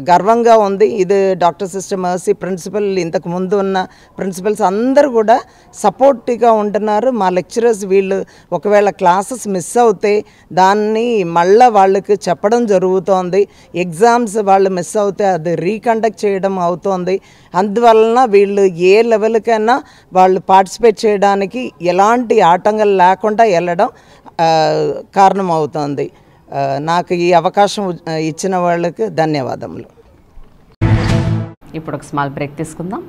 గర్వంగా ఉంది. ఇది డాక్టర్ సిస్టర్ మర్సీ ప్రిన్సిపల్, ఇంతకు ముందు ఉన్న ప్రిన్సిపల్స్ అందరూ కూడా సపోర్టివ్గా ఉంటున్నారు. మా లెక్చరర్స్ వీళ్ళు ఒకవేళ క్లాసెస్ మిస్ అవుతే దాన్ని మళ్ళీ వాళ్ళకి చెప్పడం జరుగుతోంది. ఎగ్జామ్స్ వాళ్ళు మిస్ అవుతే అది రీకండక్ట్ చేయడం అవుతోంది. అందువలన వీళ్ళు ఏ లెవెల్కైనా వాళ్ళు పార్టిసిపేట్ చేయడానికి ఎలాంటి ఆటంకాలు లేకుండా వెళ్ళడం కారణమవుతోంది. నాకు ఈ అవకాశం ఇచ్చిన వాళ్ళకి ధన్యవాదములు. ఇప్పుడు ఒక స్మాల్ బ్రేక్ తీసుకుందాం.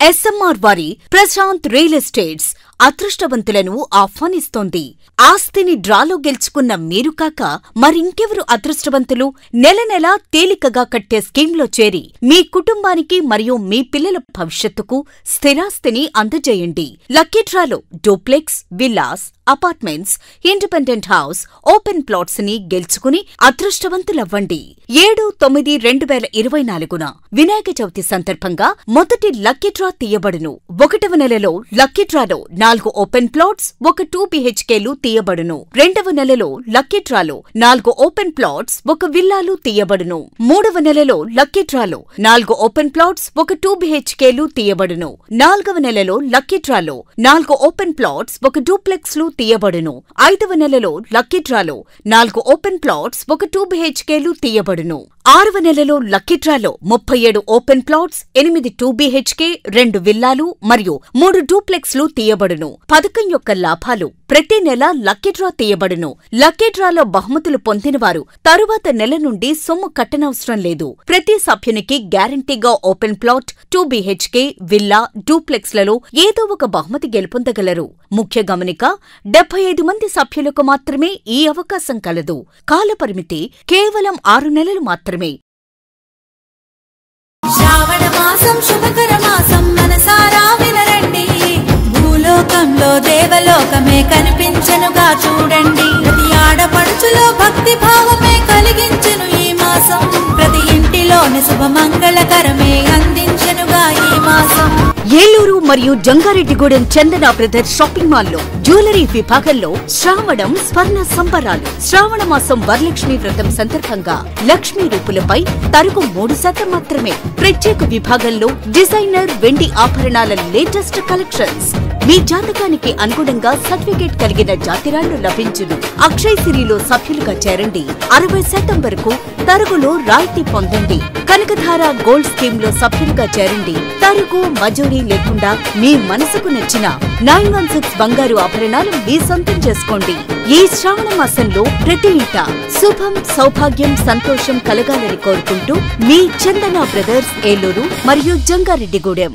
ఎస్ఎంఆర్ వారి ప్రశాంత్ రియల్ ఎస్టేట్స్ అదృష్టవంతులను ఆహ్వానిస్తోంది. ఆస్తిని డ్రాలో గెలుచుకున్న మీరు కాక మరింకెవరు అదృష్టవంతులు? నెల నెలా తేలికగా కట్టే స్కీమ్లో చేరి మీ కుటుంబానికి మరియు మీ పిల్లల భవిష్యత్తుకు స్థిరాస్తిని అందజేయండి. లక్కీ డ్రాలో duplex, villas, apartments, independent house, open plots ని గెలుచుకుని అదృష్టవంతులవ్వండి. 7/9/2024 వినాయక చవితి సందర్భంగా మొదటి లక్కీ డ్రా తీయబడును. 1వ నెలలో లక్కీ డ్రాలో 4 ఓపెన్ ప్లాట్స్, 1 2 BHKలు తీయబడును. 2వ నెలలో లక్కీ డ్రాలో 4 ఓపెన్ ప్లాట్స్, 1 విల్లాలు తీయబడును. 3వ నెలలో లక్కీ డ్రాలో 4 ఓపెన్ ప్లాట్స్, 1 2 BHKలు తీయబడును. 4వ నెలలో లక్కీ డ్రాలో 4 ఓపెన్ ప్లాట్స్, 1 డూప్లెక్స్లు తీయబడును. 5వ నెలలో లక్కీ డ్రాలో 4 ఓపెన్ ప్లాట్స్, 1 2 BHKలు తీయబడును. 6వ నెలలో లక్కీ డ్రాలో 37 ఓపెన్ ప్లాట్స్, 8 2 BHK, 2 విల్లాలు మరియు 3 డూప్లెక్స్లు తీయబడును. పథకం యొక్క లాభాలు ప్రతి నెల లక్కీ డ్రా తీయబడును. లక్కీ డ్రాలో బహుమతులు పొందినవారు తరువాత నెల నుండి సొమ్ము కట్టనవసరం లేదు. ప్రతి సభ్యునికి గ్యారంటీగా ఓపెన్ ప్లాట్, 2 BHK, విల్లా, డూప్లెక్స్లలో ఏదో ఒక బహుమతి గెలుపొందగలరు. ముఖ్య గమనిక, 75 మంది సభ్యులకు మాత్రమే ఈ అవకాశం కలదు. కాలపరిమితి కేవలం 6 నెలలు మాత్రమే. శ్రావణ మాసం శుభకర మాసం, మనసారా వినరండి. భూలోకంలో దేవలోకమే కనిపించెనుగా చూడండి. ప్రతి ఆడపడుచులో భక్తి భావమే కలిగించెను ఈ మాసం. ప్రతి ఇంటిలోని శుభమంగళకరమే అందించెనుగా ఈ మాసం. ఏలూరు మరియు జంగారెడ్డిగూడెం చందన బ్రదర్స్ షాపింగ్ మాల్లో జ్యువెలరీ విభాగంలో శ్రావణం స్వర్ణ సంబరాలు. శ్రావణ మాసం వరలక్ష్మి వ్రతం సందర్భంగా లక్ష్మీ రూపులపై తరుగు 3% మాత్రమే. ప్రత్యేక విభాగంలో డిజైనర్ వెండి ఆభరణాల లేటెస్ట్ కలెక్షన్స్. మీ జాతకానికి అనుగుణంగా సర్టిఫికేట్ కలిగిన జాతిరాళ్లు లభించును. అక్షయ్ సిరిలో సభ్యులుగా చేరండి. 60% వరకు తరుగులో రాయితీ పొందండి. కనకధార గోల్డ్ స్కీమ్ లో సభ్యులుగా చేరండి. తరుగు మజూరీ లేకుండా మీ మనసుకు నచ్చిన 916 బంగారు ఆభరణాలు మీ సొంతం చేసుకోండి. ఈ శ్రావణ మాసంలో ప్రతి ఇంట శుభం, సౌభాగ్యం, సంతోషం కలగాలని కోరుకుంటూ మీ చందన బ్రదర్స్ ఏలూరు మరియు జంగారెడ్డిగూడెం.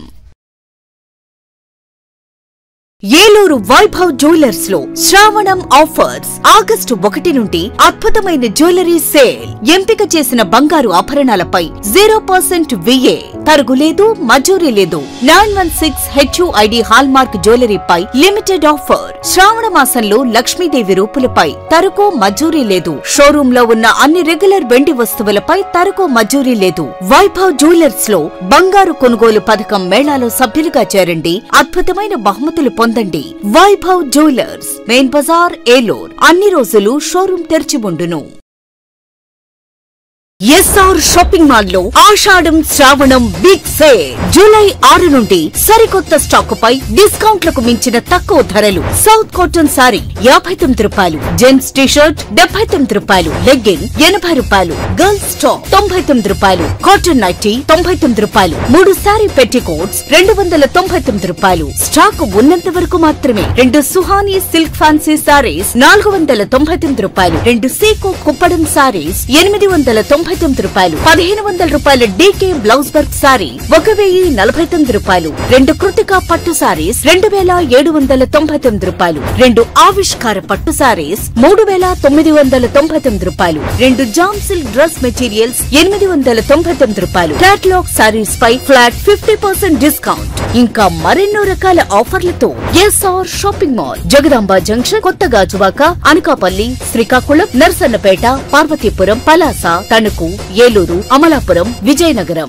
ఏలూరు వైభవ్ జ్యువెలర్స్ లో శ్రావణం ఆఫర్స్. ఆగస్టు 1 నుండి అద్భుతమైన జ్యువెలరీ సేల్. ఎంపిక చేసిన బంగారు ఆభరణాలపై 0% VA, తరుగులేదు, మజూరీ లేదు. 916 HUID హాల్ మార్క్ జ్యువెలరీపై లిమిటెడ్ ఆఫర్. శ్రావణ మాసంలో లక్ష్మీదేవి రూపులపై తరుగు మజూరీ లేదు. షోరూమ్ లో ఉన్న అన్ని రెగ్యులర్ వెండి వస్తువులపై తరుగు మజూరీ లేదు. వైభవ్ జ్యువెలర్స్ లో బంగారు కొనుగోలు పథకం మేళాలో సభ్యులుగా చేరండి. అద్భుతమైన బహుమతులు పొందండి. Vaibhav jewellers, main bazaar, Eluru. అన్ని రోజులు షోరూమ్ తెరిచి ఉండును. ఎస్ఆర్ షాపింగ్ మాల్ లో ఆషాఢం శ్రావణం బిగ్ సేల్. జూలై 6 నుండి సరికొత్త స్టాక్ పై డిస్కౌంట్లకు మించిన తక్కువ ధరలు. సౌత్ కాటన్ సారీ 59 రూపాయలు, జెంట్స్ టీషర్ట్ 79 రూపాయలు, లెగ్గిన్ 80 రూపాయలు, గర్ల్స్ టాప్ 99 రూపాయలు, కాటన్ నైటీ 99 రూపాయలు, 3 సారీ పెట్టికోట్స్ 299 రూపాయలు. స్టాక్ ఉన్నంత వరకు మాత్రమే. 2 సుహానీ సిల్క్ ఫ్యాన్సీ సారీస్ 499 రూపాయలు, 2 సీకో కుప్పడం సారీస్ 899 రూపాయలు, 1500 రూపాయల డీకే బ్లౌజ్ వర్క్ సారీ 1049 రూపాయలు, 2 కృతికా పట్టు సారీస్ 2799 రూపాయలు, 2 ఆవిష్కార పట్టు సారీస్ 3999 రూపాయలు, 2 జామ్ సిల్క్ డ్రెస్ మెటీరియల్స్ 899 రూపాయలు. కేటలాగ్ సారీస్ పై ఫ్లాట్ 50% డిస్కౌంట్. ఇంకా మరెన్నో రకాల ఆఫర్లతో SR shopping mall, Jagadamba junction, కొత్త గాజువాక, అనకాపల్లి, శ్రీకాకుళం, నర్సన్నపేట, పార్వతీపురం, పలాస, తణుకు, ఏలూరు, అమలాపురం, విజయనగరం.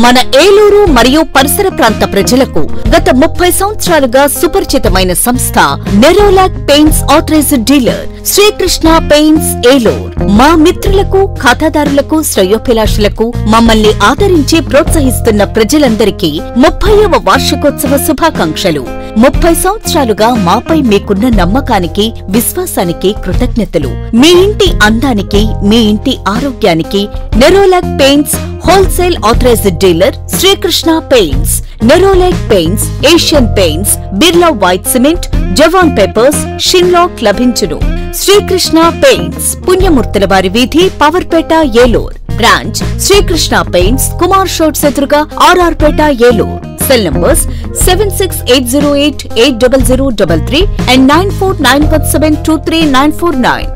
మన ఏలూరు మరియు పరిసర ప్రాంత ప్రజలకు గత 30 సంవత్సరాలుగా సుపరిచితమైన సంస్థ Nerolac paints authorised dealer Srikrishna paints Eluru. మా మిత్రులకు, ఖాతాదారులకు, శ్రేయోభిలాషులకు, మమ్మల్ని ఆదరించి ప్రోత్సహిస్తున్న ప్రజలందరికీ 30వ వార్షికోత్సవ శుభాకాంక్షలు. 30 సంవత్సరాలుగా మాపై మీకున్న నమ్మకానికి, విశ్వాసానికి కృతజ్ఞతలు. మీ ఇంటి అందానికి, మీ ఇంటి ఆరోగ్యానికి Nerolac paints wholesale authorised dealer Srikrishna paints. Nerolac paints, Asian paints, Birla white cement, Jawan papers, షిన్లాక్ లభించును. శ్రీకృష్ణ పెయింట్స్, పుణ్యమూర్తుల వారి వీధి, పవర్పేట, ఏలూర్. బ్రాంచ్ శ్రీకృష్ణ పెయింట్స్, కుమార్ షోట్స్ ఎదురుగా, RR Peta, Eluru. Cell numbers 7680880033 and 9491723949.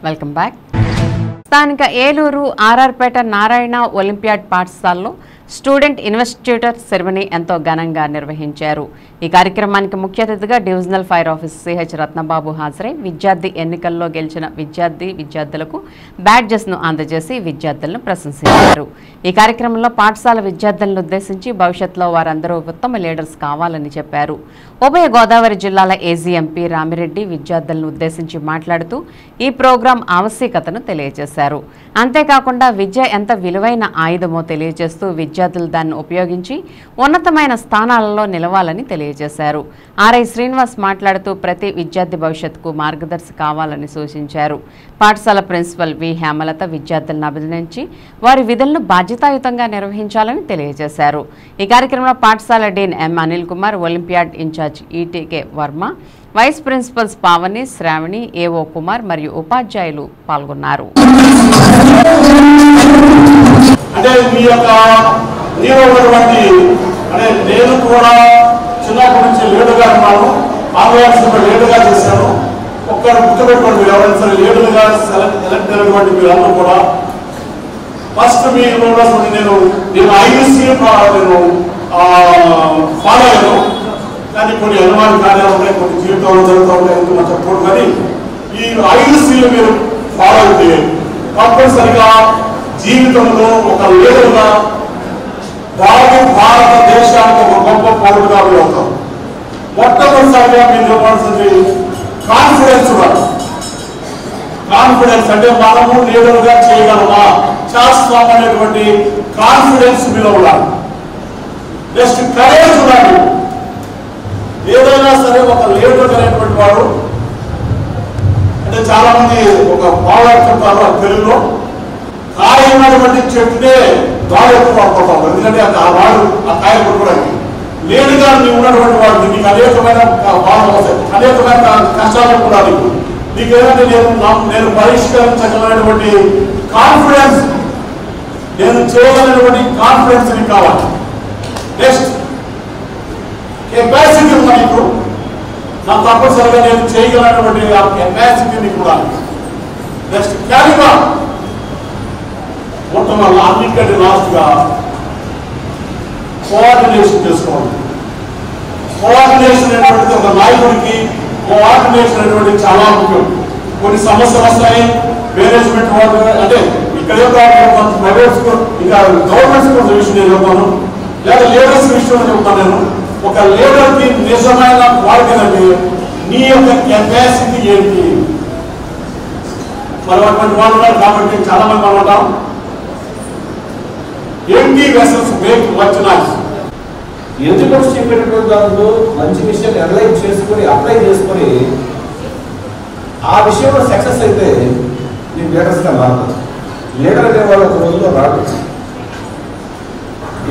Welcome back. స్థానిక ఏలూరు ఆర్ఆర్పేట నారాయణ ఒలింపియాడ్ పాఠశాలలో స్టూడెంట్ ఇన్వెస్టిట్యూటర్ సెరమనీ ఎంతో ఘనంగా నిర్వహించారు. ఈ కార్యక్రమానికి ముఖ్య అతిథిగా divisional fire officer CH Ratnababu హాజరై విద్యార్థి ఎన్నికల్లో గెలిచిన విద్యార్థులకు బ్యాడ్జెస్ను అందజేసి విద్యార్థులను ప్రశంసించారు. ఈ కార్యక్రమంలో పాఠశాల విద్యార్థులను ఉద్దేశించి భవిష్యత్తులో వారందరూ ఉత్తమ లీడర్స్ కావాలని చెప్పారు. ఉభయ గోదావరి జిల్లాల ఏజీఎంపీ రామిరెడ్డి విద్యార్థులను ఉద్దేశించి మాట్లాడుతూ ఈ ప్రోగ్రాం ఆవశ్యకతను తెలియజేశారు. అంతేకాకుండా విద్య ఎంత విలువైన ఆయుధమో తెలియజేస్తూ విద్యార్థులు దాన్ని ఉపయోగించి ఉన్నతమైన స్థానాలలో నిలవాలని తెలియజేశారు. ఆర్ఐ శ్రీనివాస్ మాట్లాడుతూ ప్రతి విద్యార్థి భవిష్యత్తుకు మార్గదర్శి కావాలని సూచించారు. పాఠశాల ప్రిన్సిపల్ వి హేమలత విద్యార్థులను అభినందించి వారి విధులను బాధ్యతాయుతంగా నిర్వహించాలని తెలియజేశారు. ఈ కార్యక్రమంలో పాఠశాల dean M Anil Kumar, Olympiad incharge ETK Varma, vice principals Pavani, Sravani, AO Kumar మరియు ఉపాధ్యాయులు పాల్గొన్నారు. అంటే మీ యొక్క నీవటువంటి అంటే నేను కూడా చిన్నప్పటి నుంచి లీడర్గా ఉన్నాను. ఆంధ్రప్రదేశ్లో లీడర్గా చేశాను. ఒక్కరు గుర్తుపెట్టుకోండి, మీరు ఎవరైనా సరే లీడర్గా ఎలక్ట్ అయినటువంటి మీరందరూ కూడా ఫస్ట్ మీరు నేను ఐయూసీ నేను ఫాలో అయ్యాను. కానీ కొన్ని అనుమాన కార్యాలు ఉంటాయి, కొన్ని జీవితంలో జరుగుతూ ఉంటాయి, ఎందుకు మనం చెప్పకూడదు. కానీ ఈ ఐయూసీలు మీరు ఫాలో అయితే తప్పనిసరిగా జీవితంలో ఒక లీడర్గా భారతదేశానికి ఒక గొప్ప పౌరుడుగా అవుతాం. మొట్టమొదటిసారిగా మీరు చెప్పాల్సింది కాన్ఫిడెన్స్ ఉండాలి. కాన్ఫిడెన్స్ అంటే మనము లీడర్గా చేయగలమా, చేస్తాం అనేటువంటి కాన్ఫిడెన్స్ మీద ఉండాలి. నెక్స్ట్ కరేజ్ ఉండాలి. ఏదైనా సరే ఒక లీడర్ అనేటువంటి వాడు అంటే చాలా మంది ఒక మాట్లాడుతుంటారు తెలుగులో, కాయ ఉన్నటువంటి చెట్టునే గాలి ఎక్కువ పడిపోతాం. ఎందుకంటే ఆ వాడు ఆ కాయ పడుకోవడానికి లేడుగా నీవు ఉన్నటువంటి వాడు నీకు అనేకమైన బాధలు వస్తాయి, అనేకమైన కష్టాలు కూడా నీకు ఏదంటే నేను పరిష్కరించగలనటువంటి కాన్ఫిడెన్స్, నేను చేయగలిగినటువంటి కాన్ఫిడెన్స్ నీకు కావాలి. నెక్స్ట్ కెపాసిటీ ఉంది నీకు, నాకు తప్పనిసరిగా నేను చేయగలనటువంటి ఆ కెపాసిటీ నీకు కూడా. నెక్స్ట్ క్యాలిబర్, మొట్టమొదటి అన్నిటికంటే లాస్ట్గా కోఆర్డినేషన్ చేసుకోవాలి. కోఆర్డినేషన్ అనేటువంటిది ఒక నాయకుడికి కోఆర్డినేషన్ అనేటువంటిది చాలా ముఖ్యం. కొన్ని సమస్యలు వస్తాయి, మేనేజ్మెంట్ వాళ్ళు అంటే ఇక్కడే ప్రైవేట్ స్కూల్ ఇంకా గవర్నమెంట్ స్కూల్స్ విషయం నేను చెప్తాను, లేదా లీడర్స్ విషయంలో చెప్తాను. నేను ఒక లీడర్కి నిజమైన క్వాలిటీ అంటే నీ యొక్క కెపాసిటీ ఏంటి. మనం అటువంటి వాళ్ళు ఉన్నారు కాబట్టి చాలా మంది మనం ఉంటాం. Empty vessels make much noise. Education చెప్పేటటువంటి దాంట్లో మంచి విషయాన్ని అనలైజ్ చేసుకొని అప్లై చేసుకొని ఆ విషయంలో సక్సెస్ అయితే నేను లీడర్స్గా మారుతాను. లీడర్ అనే వాళ్ళు ఒక రోజులో రాదు.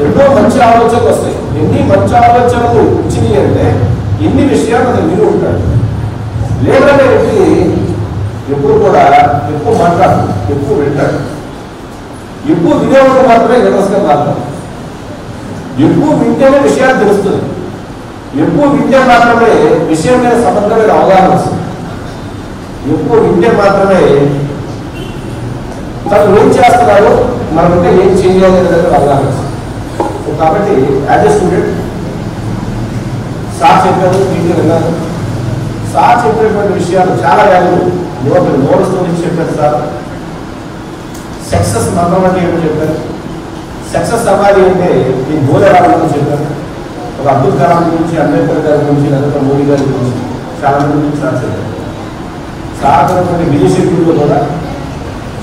ఎన్నో మంచి ఆలోచనలు వస్తాయి. ఎన్ని మంచి ఆలోచనలు వచ్చినాయి అంటే ఎన్ని విషయాలు అతను విని ఉంటాడు. లీడర్ అనే వ్యక్తి ఎప్పుడు కూడా ఎక్కువ మాట్లాడు, ఎక్కువ వింటాడు. ఎక్కువ వినేవాడు మాత్రమే లీడర్స్గా మారుతాడు. ఎక్కువ వింటేనే విషయాలు తెలుస్తుంది. ఎక్కువ వింటే మాత్రమే విషయం మీద సమగ్రమైన అవగాహన వస్తుంది. ఎక్కువ వింటే మాత్రమే తను ఏం చేస్తున్నారో మనకుంటే ఏం చేయాలి అనేది అవగాహన వస్తుంది. కాబట్టి యాజ్ ఎ స్టూడెంట్ సార్ చెప్పారు, మీకు విన్నాను. సార్ చెప్పినటువంటి విషయాలు చాలా వాల్యూ. నోరు స్టోరీస్ చెప్పారు సార్. సక్సెస్ మంత్రం అంటే ఏమో చెప్పారు. సక్సెస్ అవ్వాలి అంటే ఈ గోలరాలని చెప్పారు. ఒక అబ్దుల్ కలాం గురించి, అంబేద్కర్ గారి గురించి, నరేంద్ర మోడీ గారి గురించి చాలా మంది గురించి సార్ చెప్పారు. సార్ అన్నటువంటి విదేశీయుల్లో కూడా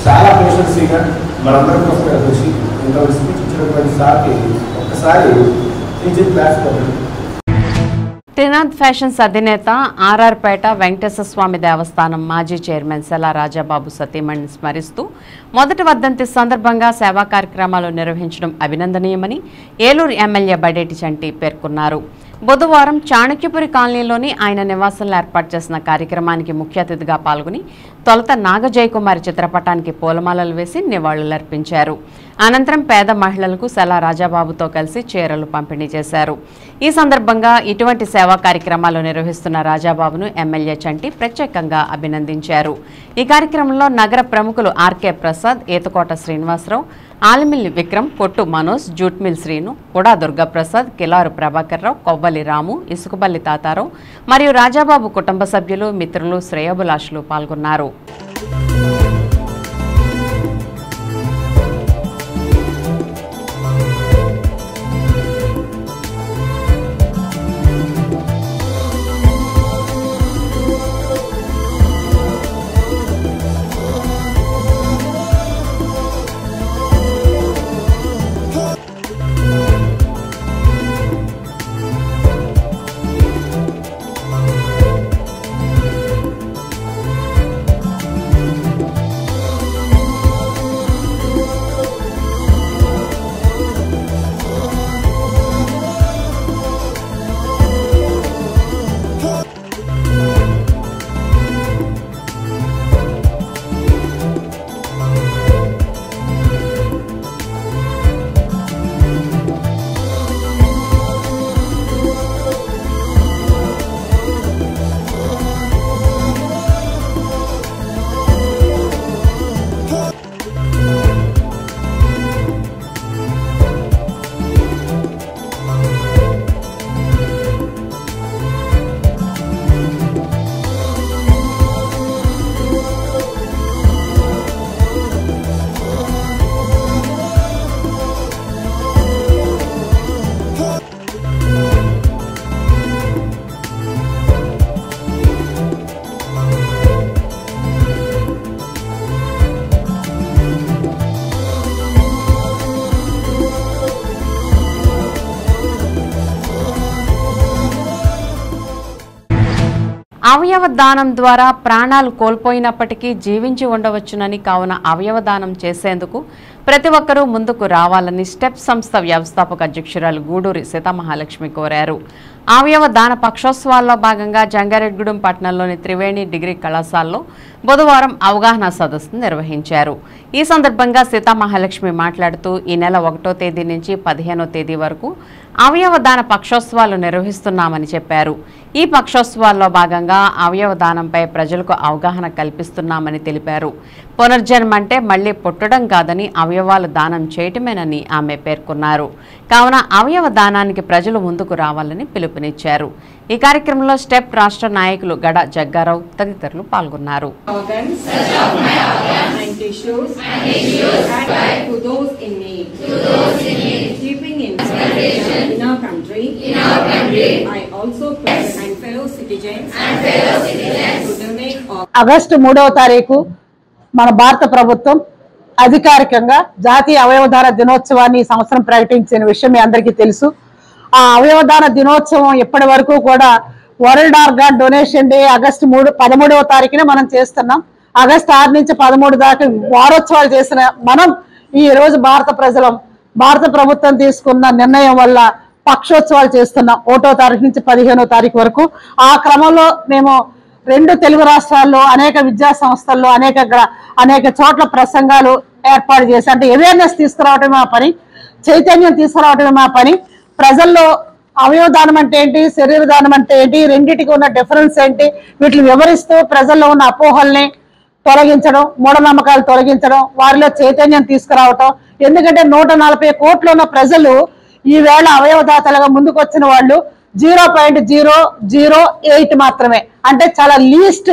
చాలా పేషెన్సీగా మనందరి కోసం వచ్చి ఇంత స్పీచ్ ఇచ్చినటువంటి సార్కి ఒక్కసారి టీచర్ క్లాస్ పోతుంది. త్రినాథ్ ఫ్యాషన్స్ అధినేత ఆర్ఆర్పేట వెంకటేశ్వర స్వామి దేవస్థానం మాజీ చైర్మన్ సెలా రాజాబాబు సతీమణిని స్మరిస్తూ మొదటి వర్ధంతి సందర్భంగా సేవా కార్యక్రమాలు నిర్వహించడం అభినందనీయమని ఏలూరు ఎమ్మెల్యే బడేటి చంటి పేర్కొన్నారు. బుధవారం చాణక్యపురి కాలనీలోని ఆయన నివాసంలో ఏర్పాటు చేసిన కార్యక్రమానికి ముఖ్య అతిథిగా పాల్గొని తొలుత నాగజయకుమారి చిత్రపటానికి పూలమాలలు వేసి నివాళులర్పించారు. అనంతరం పేద మహిళలకు సెలా రాజాబాబుతో కలిసి చీరలు పంపిణీ చేశారు. ఈ సందర్భంగా ఇటువంటి సేవా కార్యక్రమాలు నిర్వహిస్తున్న రాజాబాబును ఎమ్మెల్యే చంటి ప్రత్యేకంగా అభినందించారు. ఈ కార్యక్రమంలో నగర ప్రముఖులు ఆర్కే ప్రసాద్, ఈతకోట శ్రీనివాసరావు, ఆలిమిల్లి విక్రమ్, పొట్టు మనోజ్, జూట్మిల్ శ్రీను, కూడా దుర్గాప్రసాద్, కిలారు ప్రభాకర్ రావు, కొవ్వలి రాము, ఇసుకబల్లి తాతారావు మరియు రాజాబాబు కుటుంబ సభ్యులు, మిత్రులు, శ్రేయోభిలాషులు పాల్గొన్నారు. అవయవ దానం ద్వారా ప్రాణాలు కోల్పోయినప్పటికీ జీవించి ఉండవచ్చునని, కావున అవయవ దానం చేసేందుకు ప్రతి ఒక్కరూ ముందుకు రావాలని స్టెప్ సంస్థ వ్యవస్థాపక అధ్యక్షురాలు గూడూరి సీతామహాలక్ష్మి కోరారు. అవయవ దాన పక్షోత్సవాల్లో భాగంగా జంగారెడ్డిగూడెం పట్టణంలోని త్రివేణి డిగ్రీ కళాశాలలో బుధవారం అవగాహన సదస్సును నిర్వహించారు. ఈ సందర్భంగా సీతామహాలక్ష్మి మాట్లాడుతూ ఈ నెల 1వ తేదీ నుంచి 15వ తేదీ వరకు అవయవ దాన పక్షోత్సవాలు నిర్వహిస్తున్నామని చెప్పారు. ఈ పక్షోత్సవాల్లో భాగంగా అవయవ దానంపై ప్రజలకు అవగాహన కల్పిస్తున్నామని తెలిపారు. పునర్జన్మ అంటే మళ్లీ పుట్టడం కాదని అవయవాలు దానం చేయటమేనని ఆమె పేర్కొన్నారు. కావున అవయవ దానానికి ప్రజలు ముందుకు రావాలని పిలుపునిచ్చారు. ఈ కార్యక్రమంలో స్టెప్ రాష్ట్ర నాయకులు గడ జగ్గారావు తదితరులు పాల్గొన్నారు. ఆగస్టు 3వ తారీఖు మన భారత ప్రభుత్వం అధికారికంగా జాతీయ అవయవదాన దినోత్సవాన్ని ఈ సంవత్సరం ప్రకటించిన విషయం మీ అందరికీ తెలుసు. ఆ అవయవదాన దినోత్సవం ఇప్పటి వరకు కూడా world organ donation day August 13వ తారీఖునే మనం చేస్తున్నాం. ఆగస్టు 6 నుంచి 13 దాకా వారోత్సవాలు చేసిన మనం ఈ రోజు భారత ప్రభుత్వం తీసుకున్న నిర్ణయం వల్ల పక్షోత్సవాలు చేస్తున్నాం 1వ తారీఖు నుంచి 15వ తారీఖు వరకు. ఆ క్రమంలో మేము 2 తెలుగు రాష్ట్రాల్లో అనేక విద్యా సంస్థల్లో అనేక చోట్ల ప్రసంగాలు ఏర్పాటు చేసి అంటే అవేర్నెస్ తీసుకురావటమే మా పని, చైతన్యం తీసుకురావటమే మా పని. ప్రజల్లో అవయవదానం అంటే ఏంటి, శరీర దానం అంటే ఏంటి, రెండింటికి ఉన్న డిఫరెన్స్ ఏంటి, వీటిని వివరిస్తూ ప్రజల్లో ఉన్న అపోహల్ని తొలగించడం, మూఢనమ్మకాలు తొలగించడం, వారిలో చైతన్యం తీసుకురావటం. ఎందుకంటే 140 కోట్లు ఉన్న ప్రజలు ఈవేళ అవయవదాతలుగా ముందుకు వచ్చిన వాళ్ళు 0.008 మాత్రమే. అంటే చాలా లీస్ట్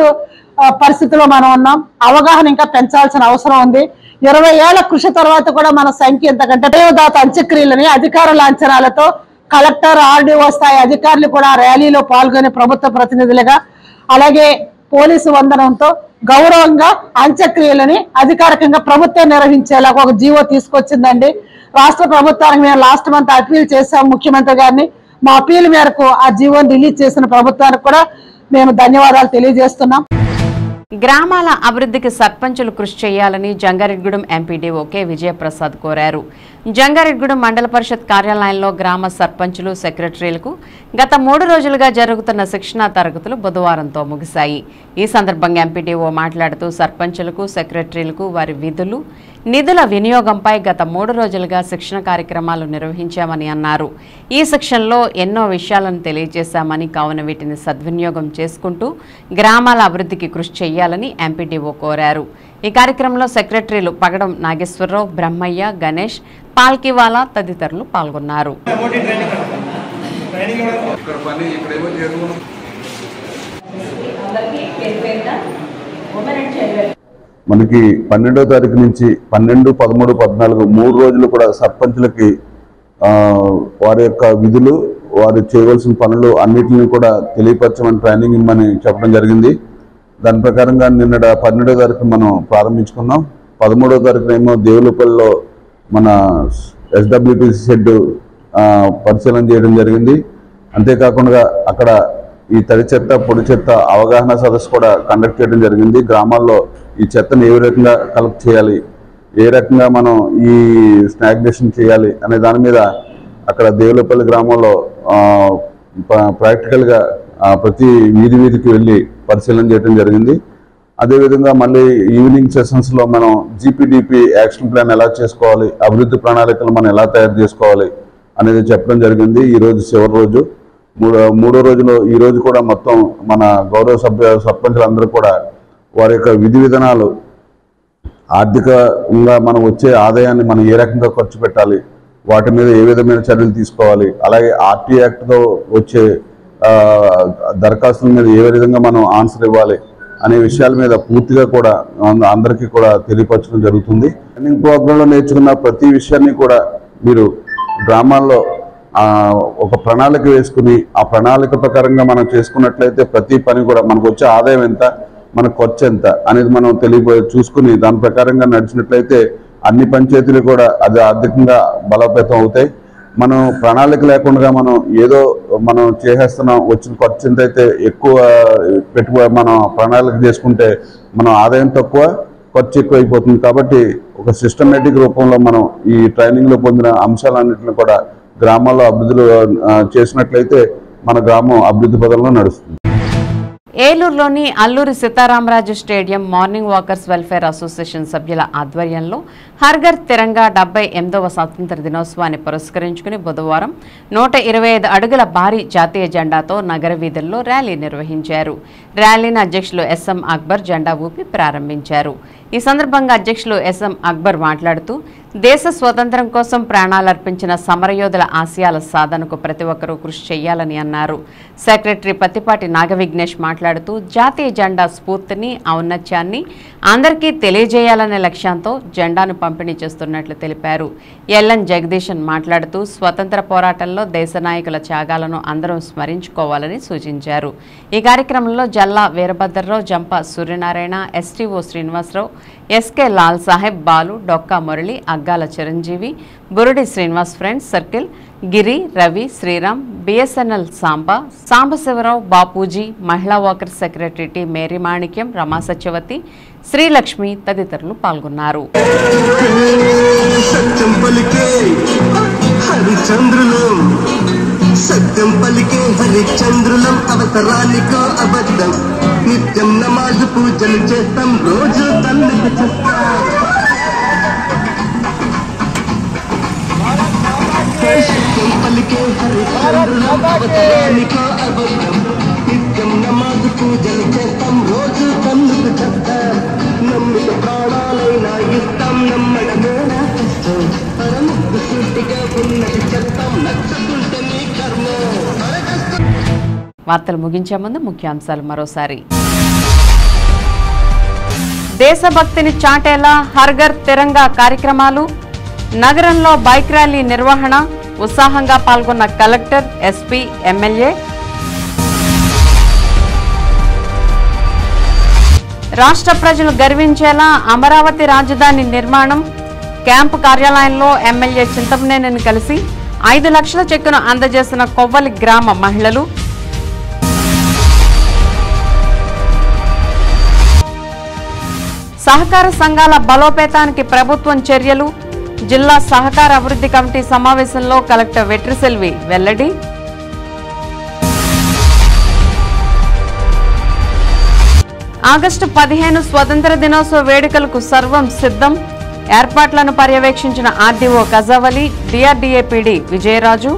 పరిస్థితిలో మనం ఉన్నాం. అవగాహన ఇంకా పెంచాల్సిన అవసరం ఉంది. 20 ఏళ్ల కృషి తర్వాత కూడా మన సంఖ్య ఎంతకంటే అవయవదాత అంత్యక్రియలని అధికార లాంఛనాలతో కలెక్టర్, ఆర్డీఓ స్థాయి అధికారులు కూడా ర్యాలీలో పాల్గొని ప్రభుత్వ ప్రతినిధులుగా అలాగే పోలీసు వందనంతో గౌరవంగా అంత్యక్రియలని అధికారికంగా ప్రభుత్వం నిర్వహించేలాగా ఒక జీవో తీసుకొచ్చిందండి. రాష్ట్ర ప్రభుత్వానికి మేము లాస్ట్ మంత్ అపీల్ చేశాం ముఖ్యమంత్రి గారిని. మా అపీల్ మేరకు ఆ జీవోని రిలీజ్ చేసిన ప్రభుత్వానికి కూడా మేము ధన్యవాదాలు తెలియజేస్తున్నాం. గ్రామాల అభివృద్ధికి సర్పంచులు కృషి చేయాలని జంగారెడ్డిగూడెం ఎంపీడీఓ కె విజయప్రసాద్ కోరారు. జంగారెడ్డిగూడెం మండల పరిషత్ కార్యాలయంలో గ్రామ సర్పంచులు, సెక్రటరీలకు గత 3 రోజులుగా జరుగుతున్న శిక్షణా తరగతులు బుధవారంతో ముగిశాయి. ఈ సందర్భంగా ఎంపీడీఓ మాట్లాడుతూ సర్పంచులకు, సెక్రటరీలకు వారి విధులు, నిధుల వినియోగంపై గత 3 రోజులుగా శిక్షణ కార్యక్రమాలు నిర్వహించామని అన్నారు. ఈ శిక్షణలో ఎన్నో విషయాలను తెలియజేశామని, కావున వీటిని సద్వినియోగం చేసుకుంటూ గ్రామాల అభివృద్ధికి కృషి చేయాలని ఎంపీడీఓ కోరారు. ఈ కార్యక్రమంలో సెక్రటరీలు పగడం నాగేశ్వరరావు, బ్రహ్మయ్య, గణేష్, పాల్కివాలా తదితరులు పాల్గొన్నారు. మనకి 12వ తారీఖు నుంచి 12, 13, 14 3 రోజులు కూడా సర్పంచులకి వారి యొక్క విధులు, వారు చేయవలసిన పనులు అన్నిటిని కూడా తెలియపరచమని ట్రైనింగ్ ఇమ్మని చెప్పడం జరిగింది. దాని ప్రకారంగా నిన్న 12వ తారీఖు మనం ప్రారంభించుకున్నాం. 13వ తారీఖున ఏమో దేవులపల్లిలో మన SWPC షెడ్ పరిశీలన చేయడం జరిగింది. అంతేకాకుండా అక్కడ ఈ తడి చెత్త, పొడి చెత్త అవగాహన సదస్సు కూడా కండక్ట్ చేయడం జరిగింది. గ్రామాల్లో ఈ చెత్తను ఏ రకంగా కలెక్ట్ చేయాలి, ఏ రకంగా మనం ఈ స్నాగ్నేషన్ చేయాలి అనే దాని మీద అక్కడ దేవులపల్లి గ్రామంలో ప్రాక్టికల్గా ప్రతి వీధికి వెళ్ళి పరిశీలన చేయడం జరిగింది. అదేవిధంగా మళ్ళీ ఈవినింగ్ సెషన్స్లో మనం జీపీడీపీ యాక్షన్ ప్లాన్ ఎలా చేసుకోవాలి, అభివృద్ధి ప్రణాళికలు మనం ఎలా తయారు చేసుకోవాలి అనేది చెప్పడం జరిగింది. ఈరోజు చివరి రోజు, మూడో రోజులో ఈరోజు కూడా మొత్తం మన గౌరవ సర్పంచులందరూ కూడా వారి యొక్క విధి విధానాలు, ఆర్థికంగా మనం వచ్చే ఆదాయాన్ని మనం ఏ రకంగా ఖర్చు పెట్టాలి, వాటి మీద ఏ విధమైన చర్యలు తీసుకోవాలి, అలాగే ఆర్టీ యాక్ట్తో వచ్చే దరఖాస్తుల మీద ఏ విధంగా మనం ఆన్సర్ ఇవ్వాలి అనే విషయాల మీద పూర్తిగా కూడా అందరికీ కూడా తెలియపరచడం జరుగుతుంది. ట్రైనింగ్ ప్రోగ్రాంలో నేర్చుకున్న ప్రతి విషయాన్ని కూడా మీరు గ్రామాల్లో ఒక ప్రణాళిక వేసుకుని ఆ ప్రణాళిక ప్రకారంగా మనం చేసుకున్నట్లయితే ప్రతి పని కూడా మనకు వచ్చే ఆదాయం ఎంత, మన ఖర్చు ఎంత అనేది మనం చూసుకుని దాని ప్రకారంగా నడిచినట్లయితే అన్ని పంచాయతీలు కూడా అది ఆర్థికంగా బలోపేతం అవుతాయి. మనం ప్రణాళిక లేకుండా మనం చేసేస్తున్నాం, వచ్చిన ఖర్చు ఎంత అయితే ఎక్కువ పెట్టుబడి మనం ప్రణాళిక చేసుకుంటే మనం ఆదాయం తక్కువ, ఖర్చు ఎక్కువ అయిపోతుంది. కాబట్టి ఒక సిస్టమేటిక్ రూపంలో మనం ఈ ట్రైనింగ్లో పొందిన అంశాలన్నింటినీ కూడా గ్రామాల్లో అభివృద్ధులు చేసినట్లయితే మన గ్రామం అభివృద్ధి పదంలో నడుస్తుంది. ఏలూరులోని Alluri Sitaramaraju stadium morning walkers welfare association సభ్యుల ఆధ్వర్యంలో హర్ఘర్ తిరంగా 78వ స్వాతంత్ర దినోత్సవాన్ని పురస్కరించుకుని బుధవారం 125 అడుగుల భారీ జాతీయ జెండాతో నగర వీధుల్లో ర్యాలీ నిర్వహించారు. ర్యాలీని అధ్యక్షులు ఎస్ఎం అక్బర్ జెండా ఊపి ప్రారంభించారు. ఈ సందర్భంగా అధ్యక్షులు ఎస్ఎం అక్బర్ మాట్లాడుతూ దేశ స్వతంత్రం కోసం ప్రాణాలర్పించిన సమరయోధుల ఆశయాల సాధనకు ప్రతి ఒక్కరూ కృషి చేయాలని అన్నారు. సెక్రటరీ పత్తిపాటి నాగవిఘ్నేష్ మాట్లాడుతూ జాతీయ జెండా స్ఫూర్తిని ఔన్నత్యాన్ని అందరికీ తెలియజేయాలనే లక్ష్యంతో జెండాను పంపిణీ చేస్తున్నట్లు తెలిపారు. ఎల్ఎన్ జగదీశన్ మాట్లాడుతూ స్వతంత్ర పోరాటంలో దేశ నాయకుల త్యాగాలను అందరం స్మరించుకోవాలని సూచించారు. ఈ కార్యక్రమంలో Jalla Veerabhadrarao, Jampa Suryanarayana, STO Srinivasarao, SK Lal Saheb, Balu, Dokka Murali, Aggala Chiranjeevi, Burudi Srinivas friends circle, Giri, Ravi, Sriram, BSNL Sambasivarao, Bapuji, మహిళా walker secretary T Mary Manikyam, Rama Satyavathi, Srilakshmi తదితరులు పాల్గొన్నారు. సత్యం పలికే హరిచంద్రులం అవసరానికో అబద్ధం నిత్యం నమాజు పూజలు చేస్తాం రోజు తల్లికి చేస్తాం సత్యం పలికే హరిచంద్రులం అవసరానికో అబద్ధం నిత్యం నమాజు పూజలు చేస్తాం రోజు తల్లికి చేస్తాం నమ్మిన ప్రాణాలైనా ఇస్తాం నమ్మడమేనా కష్టం పరముక్తి సూటిగా ఉన్నది చెప్తాం నచ్చుకుంటే నీ కర్మ. వార్తలు ముగించే ముందు ముఖ్యాంశాలు మరోసారి. దేశభక్తిని చాటేలా హర్ఘర్ తిరంగా కార్యక్రమాలు, నగరంలో బైక్ ర్యాలీ నిర్వహణ, ఉత్సాహంగా పాల్గొన్న కలెక్టర్, ఎస్పీ, ఎమ్మెల్యే. రాష్ట్ర ప్రజలు గర్వించేలా అమరావతి రాజధాని నిర్మాణం, క్యాంపు కార్యాలయంలో ఎమ్మెల్యే చింతమనేనిని కలిసి 5 లక్షల చెక్కును అందజేసిన కొవ్వలి గ్రామ మహిళలు. సహకార సంఘాల బలోపేతానికి ప్రభుత్వం చర్యలు, జిల్లా సహకార అభివృద్ధి కమిటీ సమావేశంలో కలెక్టర్ వెట్రిసెల్వి వెల్లడి. ఆగస్టు 15 స్వతంత్ర దినోత్సవ వేడుకలకు సర్వం సిద్ధం, ఏర్పాట్లను పర్యవేక్షించిన RDO Kajavali, DRDA PD Vijayaraju.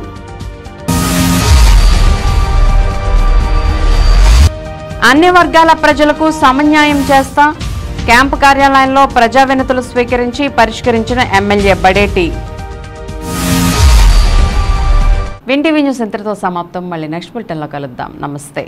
అన్ని వర్గాల ప్రజలకు సమన్యాయం చేస్తా, క్యాంపు కార్యాలయంలో ప్రజా వినతులు స్వీకరించి పరిష్కరించిన MLA Badeti. Win TV news ఇంతటితో సమాప్తం. మళ్ళీ నెక్స్ట్ బులెటిన్లో కలుద్దాం. నమస్తే.